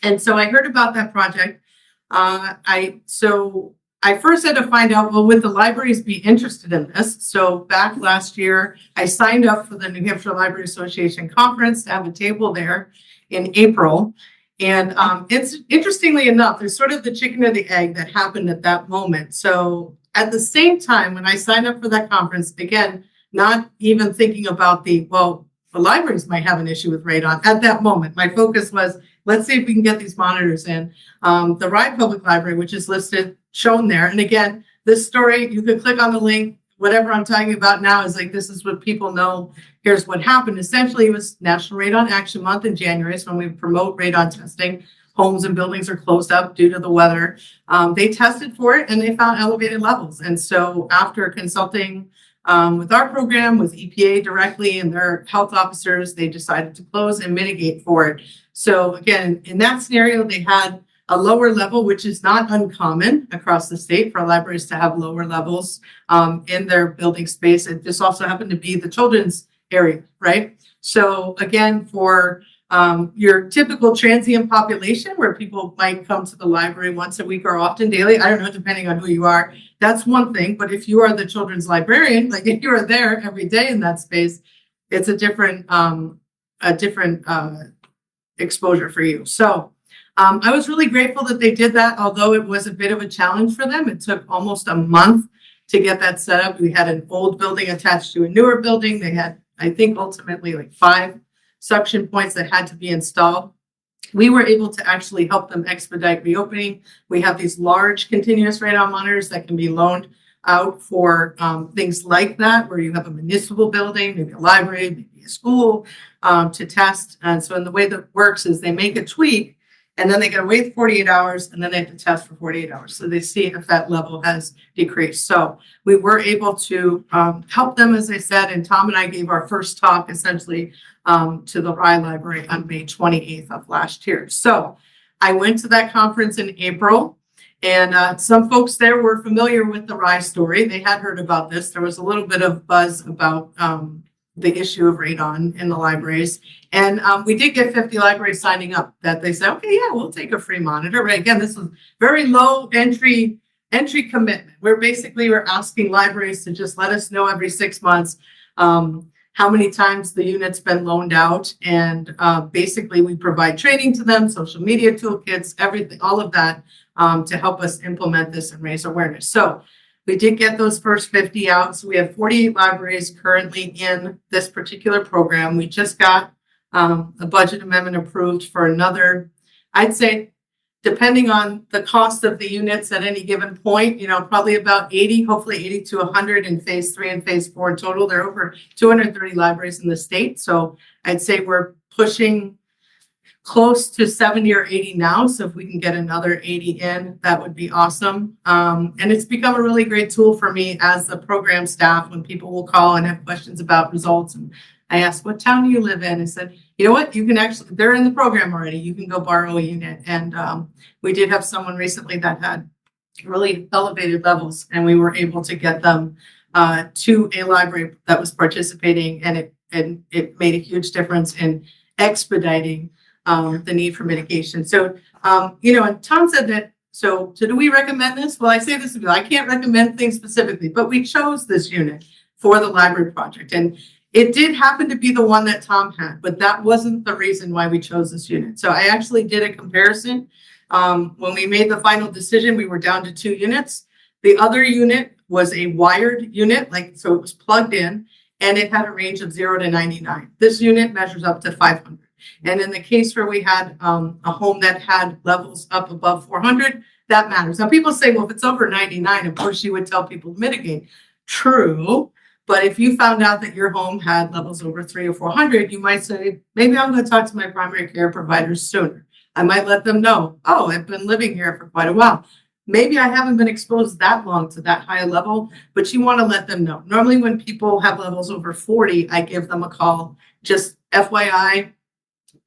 And so I heard about that project. I first had to find out, well, would the libraries be interested in this? So back last year, I signed up for the New Hampshire Library Association conference to have a table there in April. And it's interestingly enough, there's sort of the chicken or the egg that happened at that moment. So at the same time, when I signed up for that conference, again, not even thinking about the libraries might have an issue with radon at that moment. My focus was, let's see if we can get these monitors in. The Rye Public Library, which is listed, shown there. And again, this story, you could click on the link. Whatever I'm talking about now is like, this is what people know. Here's what happened. Essentially, it was National Radon Action Month in January. So when we promote radon testing, homes and buildings are closed up due to the weather. They tested for it and they found elevated levels. And so after consulting with our program, with EPA directly and their health officers, they decided to close and mitigate for it. So again, in that scenario, they had a lower level, which is not uncommon across the state for libraries to have lower levels in their building space. It just also happened to be the children's area, right? So again, for your typical transient population where people might come to the library once a week or often daily, I don't know, depending on who you are, that's one thing. But if you are the children's librarian, like if you are there every day in that space, it's a different exposure for you. So I was really grateful that they did that, although it was a bit of a challenge for them. It took almost a month to get that set up. We had an old building attached to a newer building. They had, I think, ultimately like 5 suction points that had to be installed. We were able to actually help them expedite reopening. We have these large continuous radon monitors that can be loaned out for things like that, where you have a municipal building, maybe a library, maybe a school to test. And so in the way that works is they make a tweak, and then they got to wait 48 hours, and then they have to test for 48 hours. So they see if that level has decreased. So we were able to help them, as I said, and Tom and I gave our first talk essentially to the Rye Library on May 28th of last year. So I went to that conference in April, and some folks there were familiar with the Rye story. They had heard about this. There was a little bit of buzz about the issue of radon in the libraries. And we did get 50 libraries signing up that they said, okay, yeah, we'll take a free monitor. Right? Again, this was very low entry commitment. We're asking libraries to just let us know every 6 months how many times the unit's been loaned out. And basically we provide training to them, social media toolkits, everything, all of that to help us implement this and raise awareness. So we did get those first 50 out. So we have 48 libraries currently in this particular program. We just got a budget amendment approved for another, I'd say, depending on the cost of the units at any given point, probably about 80, hopefully 80 to 100 in phase 3 and phase 4 in total. There are over 230 libraries in the state. So I'd say we're pushing close to 70 or 80 now. So if we can get another 80 in, that would be awesome. And it's become a really great tool for me as the program staff when people will call and have questions about results. And I asked, what town do you live in? I said, you know what, you can actually, they're in the program already. You can go borrow a unit. And we did have someone recently that had really elevated levels, and we were able to get them to a library that was participating, and it made a huge difference in expediting the need for mitigation. So, and Tom said that, so do we recommend this? Well, I say this, I can't recommend things specifically, but we chose this unit for the library project. And it did happen to be the one that Tom had, but that wasn't the reason why we chose this unit. So I actually did a comparison. When we made the final decision, we were down to 2 units. The other unit was a wired unit, so it was plugged in, and it had a range of 0 to 99. This unit measures up to 500. And in the case where we had a home that had levels up above 400, that matters. Now people say, well, if it's over 99, of course you would tell people to mitigate. True, But if you found out that your home had levels over 300 or 400, you might say, maybe I'm going to talk to my primary care providers sooner. I might let them know, oh, I've been living here for quite a while. Maybe I haven't been exposed that long to that high level, but you want to let them know. Normally when people have levels over 40, I give them a call. Just FYI,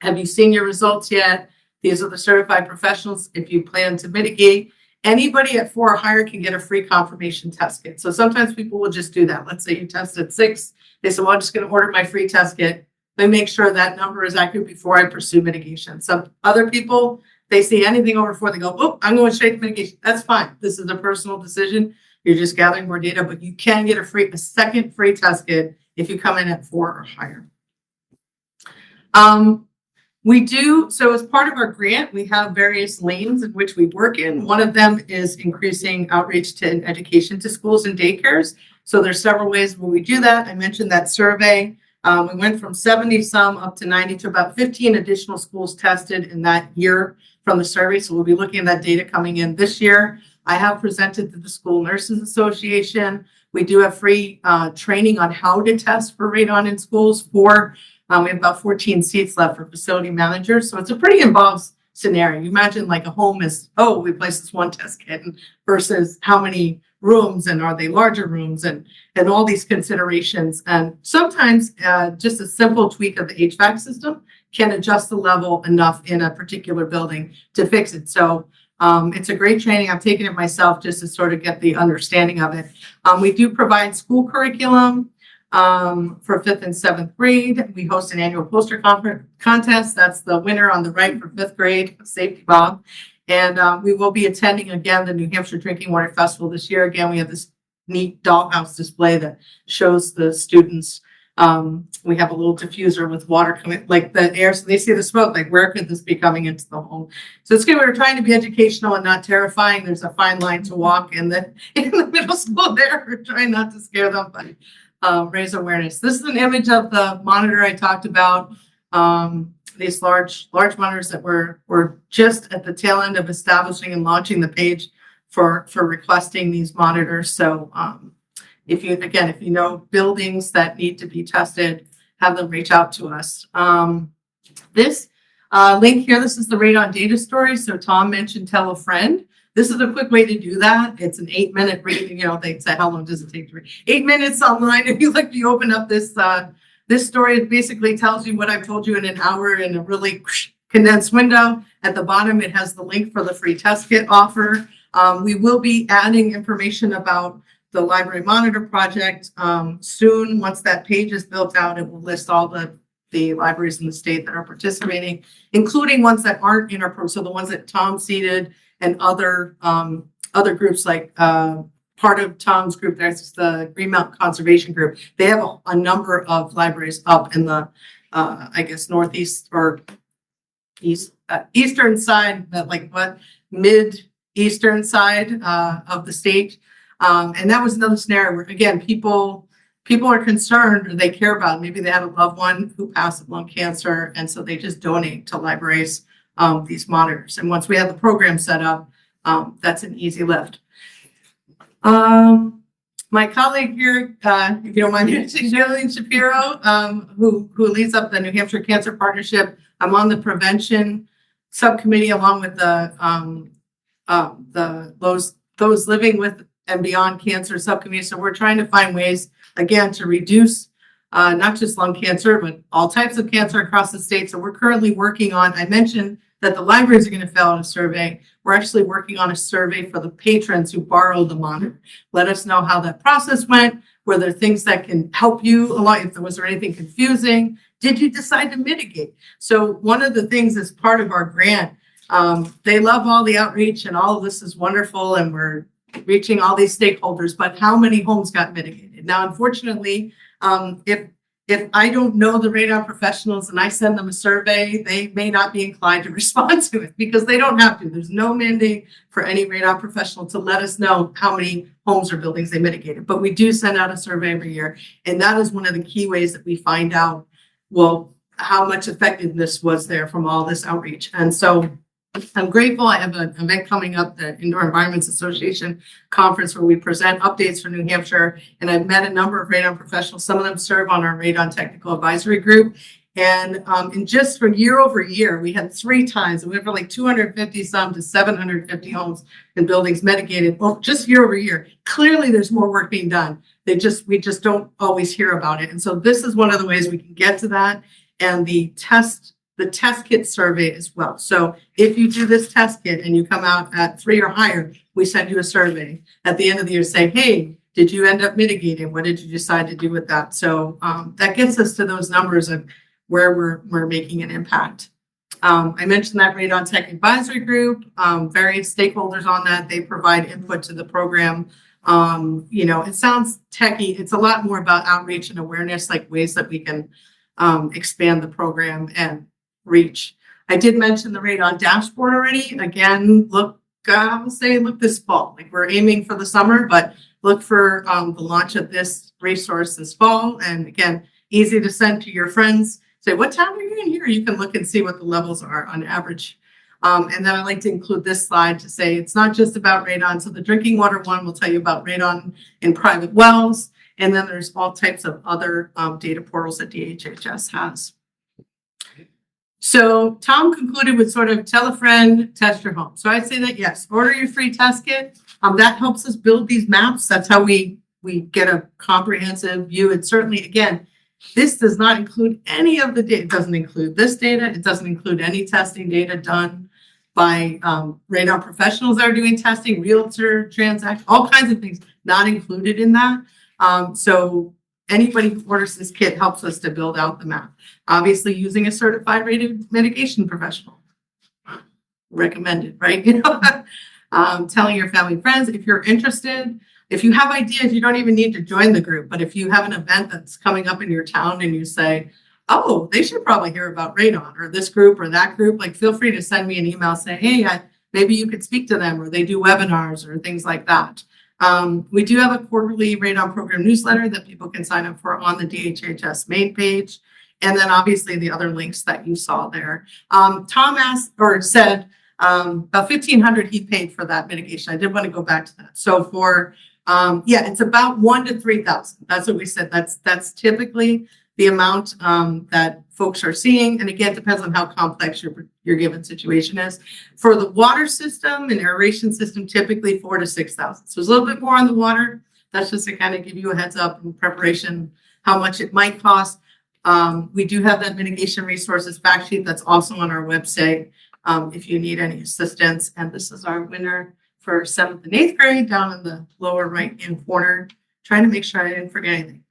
have you seen your results yet? These are the certified professionals. If you plan to mitigate, anybody at 4 or higher can get a free confirmation test kit. So sometimes people will just do that. Let's say you tested 6. They said, well, I'm just going to order my free test kit. They make sure that number is accurate before I pursue mitigation. Some other people, they see anything over 4, they go, oh, I'm going straight to mitigation. That's fine. This is a personal decision. You're just gathering more data, but you can get a second free test kit if you come in at 4 or higher. We do, so as part of our grant, we have various lanes in which we work in. One of them is increasing outreach to education to schools and daycares. So there's several ways where we do that. I mentioned that survey. We went from 70 some up to 90 to about 15 additional schools tested in that year from the survey. So we'll be looking at that data coming in this year. I have presented to the School Nurses Association. We do have free training on how to test for radon in schools for we have about 14 seats left for facility managers. So it's a pretty involved scenario. You imagine like a home is, oh, we placed this one test kit versus how many rooms and are they larger rooms and all these considerations. And sometimes just a simple tweak of the HVAC system can adjust the level enough in a particular building to fix it. So it's a great training. I've taken it myself just to sort of get the understanding of it. We do provide school curriculum. For 5th and 7th grade, we host an annual poster contest. That's the winner on the right for 5th grade, Safety Bob. And we will be attending again the New Hampshire Drinking Water Festival this year. Again, we have this neat dollhouse display that shows the students. We have a little diffuser with water coming, like the air, so they see the smoke, like where could this be coming into the home? So it's good. We're trying to be educational and not terrifying. There's a fine line to walk in the middle school there. We're trying not to scare them, but raise awareness. This is an image of the monitor I talked about. These large monitors that we're just at the tail end of establishing and launching the page for requesting these monitors. So if you know buildings that need to be tested, have them reach out to us. This link here, this is the radon data story. So Tom mentioned tell a friend. This is a quick way to do that. It's an 8-minute reading. They say, how long does it take to read? 8 minutes online. If you open up this story, it basically tells you what I've told you in an hour in a really condensed window. At the bottom, it has the link for the free test kit offer. We will be adding information about the Library Monitor Project soon. Once that page is built out, it will list all the libraries in the state that are participating, including ones that aren't in our program. So the ones that Tom seeded and other groups like part of Tom's group, there's the Greenmount Conservation Group. They have a number of libraries up in the, I guess, northeast or eastern side, mid-eastern side of the state. And that was another scenario where, again, people are concerned or they care about, maybe they had a loved one who passed with lung cancer, and so they just donate to libraries these monitors. And once we have the program set up, that's an easy lift. My colleague here, if you don't mind, Jillian Shapiro, who leads up the New Hampshire Cancer Partnership. I'm on the prevention subcommittee along with those living with and beyond cancer subcommittee. So we're trying to find ways, again, to reduce not just lung cancer, but all types of cancer across the state. So we're currently working on, I mentioned that the libraries are going to fill out a survey. We're actually working on a survey for the patrons who borrow the monitor. Let us know how that process went. Were there things that can help you a lot? If there was anything confusing, did you decide to mitigate? So one of the things as part of our grant, they love all the outreach and all of this is wonderful and we're reaching all these stakeholders, but how many homes got mitigated? Now, unfortunately, if I don't know the radon professionals and I send them a survey, they may not be inclined to respond to it because they don't have to. There's no mandate for any radon professional to let us know how many homes or buildings they mitigated. But we do send out a survey every year. And that is one of the key ways that we find out, well, how much effectiveness was there from all this outreach. And so I'm grateful. I have an event coming up, the Indoor Environments Association conference, where we present updates for New Hampshire. And I've met a number of radon professionals. Some of them serve on our radon technical advisory group. And just from year over year, we had 3 times, and we went from like 250 some to 750 homes and buildings mitigated. Well, just year over year. Clearly, there's more work being done. We just don't always hear about it. And so this is one of the ways we can get to that. And the test kit survey as well. So if you do this test kit and you come out at 3 or higher, we send you a survey at the end of the year, say, hey, did you end up mitigating? What did you decide to do with that? So that gets us to those numbers of where we're making an impact. I mentioned that Radon Tech Advisory Group, various stakeholders on that. They provide input to the program. It sounds techy. It's a lot more about outreach and awareness, like ways that we can expand the program and reach. I did mention the radon dashboard already. Again, look this fall. Like, we're aiming for the summer, but look for the launch of this resource this fall. And again, easy to send to your friends. Say, what time are you in here? You can look and see what the levels are on average. And then I like to include this slide to say it's not just about radon. So the drinking water one will tell you about radon in private wells. And then there's all types of other data portals that DHHS has. So Tom concluded with sort of tell a friend, test your home. So I'd say that, yes, order your free test kit. That helps us build these maps. That's how we get a comprehensive view. And certainly, again, this does not include any of the data. It doesn't include this data. It doesn't include any testing data done by radon professionals that are doing testing, realtor transaction, all kinds of things not included in that. So anybody who orders this kit helps us to build out the map. Obviously, using a certified rated mitigation professional. Recommended, right? Telling your family and friends if you're interested. If you have ideas, you don't even need to join the group. But if you have an event that's coming up in your town and you say, oh, they should probably hear about radon or this group or that group, like, feel free to send me an email, say, hey, maybe you could speak to them, or they do webinars or things like that. We do have a quarterly Radon Program newsletter that people can sign up for on the DHHS main page. And then obviously the other links that you saw there. Tom said about $1,500 he paid for that mitigation. I did want to go back to that. So for, it's about $1,000 to $3,000. That's what we said. That's typically the amount that folks are seeing. And again, it depends on how complex your given situation is. For the water system and aeration system, typically $4,000 to $6,000. So it's a little bit more on the water. That's just to kind of give you a heads up in preparation, how much it might cost. We do have that mitigation resources fact sheet that's also on our website if you need any assistance. And this is our winner for 7th and 8th grade down in the lower right-hand corner, trying to make sure I didn't forget anything.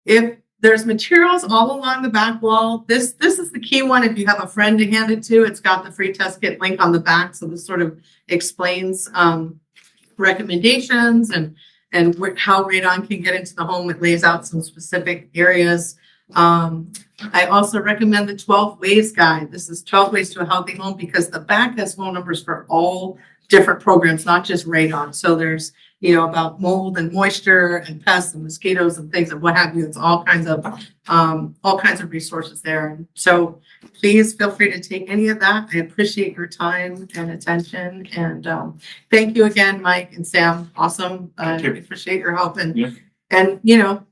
If there's materials all along the back wall, this is the key one. If you have a friend to hand it to, it's got the free test kit link on the back. So this sort of explains recommendations and how radon can get into the home. It lays out some specific areas. I also recommend the 12 Ways Guide. This is 12 Ways to a Healthy Home, because the back has phone numbers for all different programs, not just radon. So there's, about mold and moisture and pests and mosquitoes and things and what have you. It's all kinds of resources there. And so please feel free to take any of that. I appreciate your time and attention. And thank you again, Mike and Sam. Awesome. I appreciate your help. And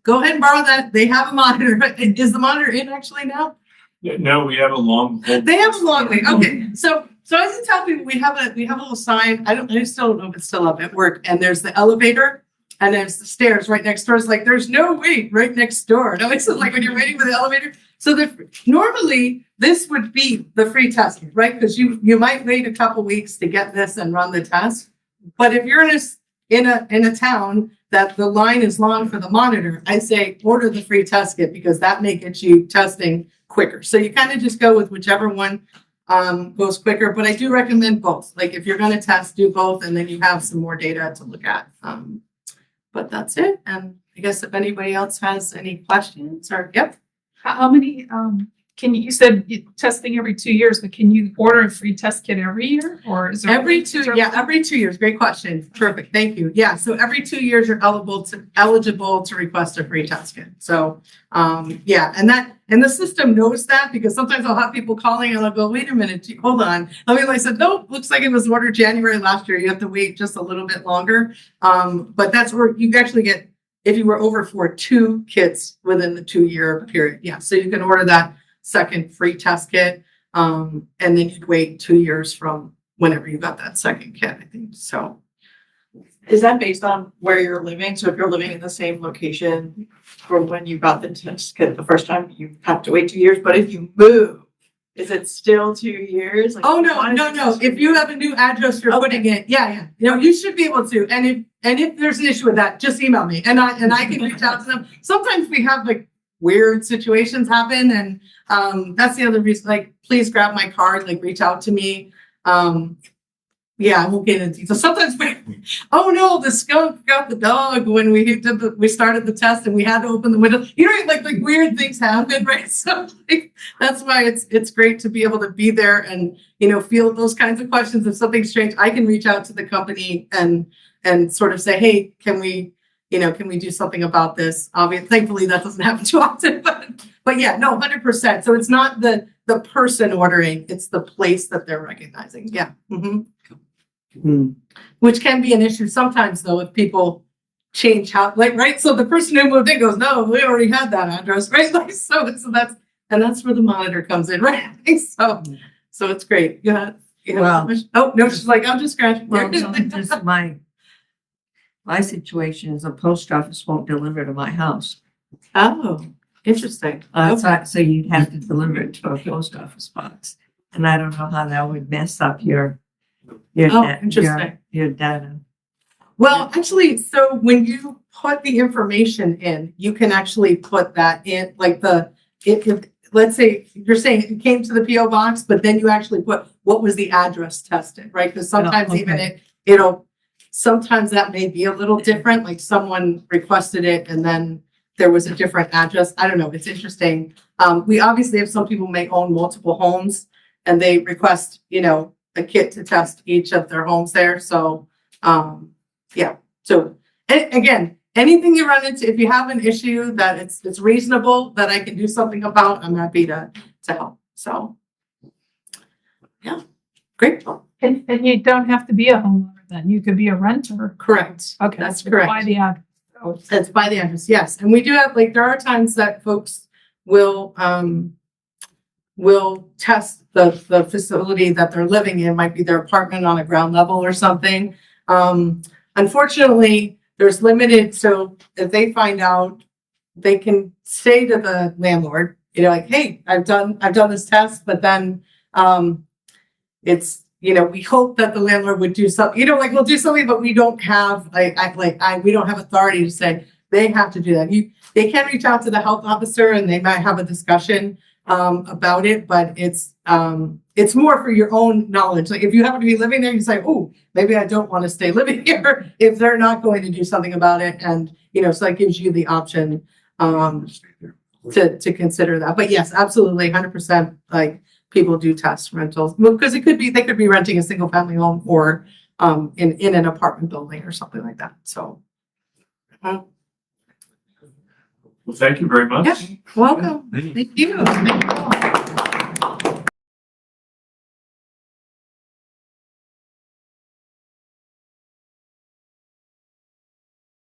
go ahead and borrow that. They have a monitor. Is the monitor in actually now? Yeah, no, we have a long. They have a long way. Okay, so I was tell people we have a little sign. I still don't know if it's still up at work. And there's the elevator, and there's the stairs right next door. It's like there's no wait right next door. No, it's like when you're waiting for the elevator. So normally this would be the free test, right? Because you might wait a couple weeks to get this and run the test. But if you're in a town that the line is long for the monitor, I say order the free test kit, because that may get you testing quicker. So you kind of just go with whichever one goes quicker. But I do recommend both. Like, if you're going to test, do both, and then you have some more data to look at. But that's it. And I guess if anybody else has any questions, or yep. How many? You said testing every 2 years, but can you order a free test kit every year, or is it every 2? Yeah, every 2 years. Great question. Perfect. Thank you. Yeah. So every 2 years you're eligible to request a free test kit. So and And the system knows that because sometimes I'll have people calling and I'll go, wait a minute, hold on. I said, nope, looks like it was ordered January last year. You have to wait just a little bit longer. But that's where you actually get, if you were over for 2 kits within the 2-year period. Yeah. So you can order that second free test kit. And then you'd wait 2 years from whenever you got that second kit, I think. So. Is that based on where you're living? So if you're living in the same location for when you got the test kit the first time, you have to wait 2 years. But if you move, is it still 2 years? Like, Oh, why no. is it If you have a new address, you're putting it, yeah. You should be able to. And if there's an issue with that, just email me and I can reach out to them. Sometimes we have like weird situations happen. And that's the other reason, like, please grab my card, like reach out to me. Yeah, I won't get into detail. Sometimes oh no, the skunk got the dog when we started the test and we had to open the window. Like weird things happen, right? So like, that's why it's great to be able to be there and, field those kinds of questions. If something's strange, I can reach out to the company and sort of say, hey, can we do something about this? Obviously, thankfully that doesn't happen too often, but yeah, no, 100%. So it's not the person ordering, it's the place that they're recognizing. Yeah. Mm-hmm. Which can be an issue sometimes though, if people change right? So the person who moved in goes, no, we already had that address, right? Like, so that's where the monitor comes in, right? So it's great. Yeah. Well, oh no, she's like, I'm just scratching. Well, just my situation is the post office won't deliver to my house. Oh, interesting. So you'd have to deliver it to a post office box. And I don't know how that would mess up your interesting. your data. Well, actually, so when you put the information in, you can actually put that in, like if let's say you're saying it came to the PO box, but then you actually put what was the address tested, right? Because sometimes even sometimes that may be a little different, like someone requested it and then there was a different address. I don't know. It's interesting. We obviously have some people may own multiple homes and they request, a kit to test each of their homes there. So, yeah. So again, anything you run into, if you have an issue that it's reasonable that I can do something about, I'm happy to help. So, yeah, great. And you don't have to be a homeowner then. You could be a renter. Correct. Okay. That's correct. By the address. It's by the address, yes. And we do have, there are times that folks will test the facility that they're living in, might be their apartment on a ground level or something. Unfortunately, there's limited, so if they find out, they can say to the landlord, like, hey, I've done this test, but then it's, we hope that the landlord would do something, we'll do something, but we don't have, we don't have authority to say they have to do that. They can reach out to the health officer and they might have a discussion about it, but it's more for your own knowledge. Like if you happen to be living there, you say, oh, maybe I don't want to stay living here if they're not going to do something about it. And, so that gives you the option to consider that. But yes, absolutely, 100%, like people do test rentals because they could be renting a single family home or in an apartment building or something like that. So. Well, thank you very much. Yeah, welcome. Thank you.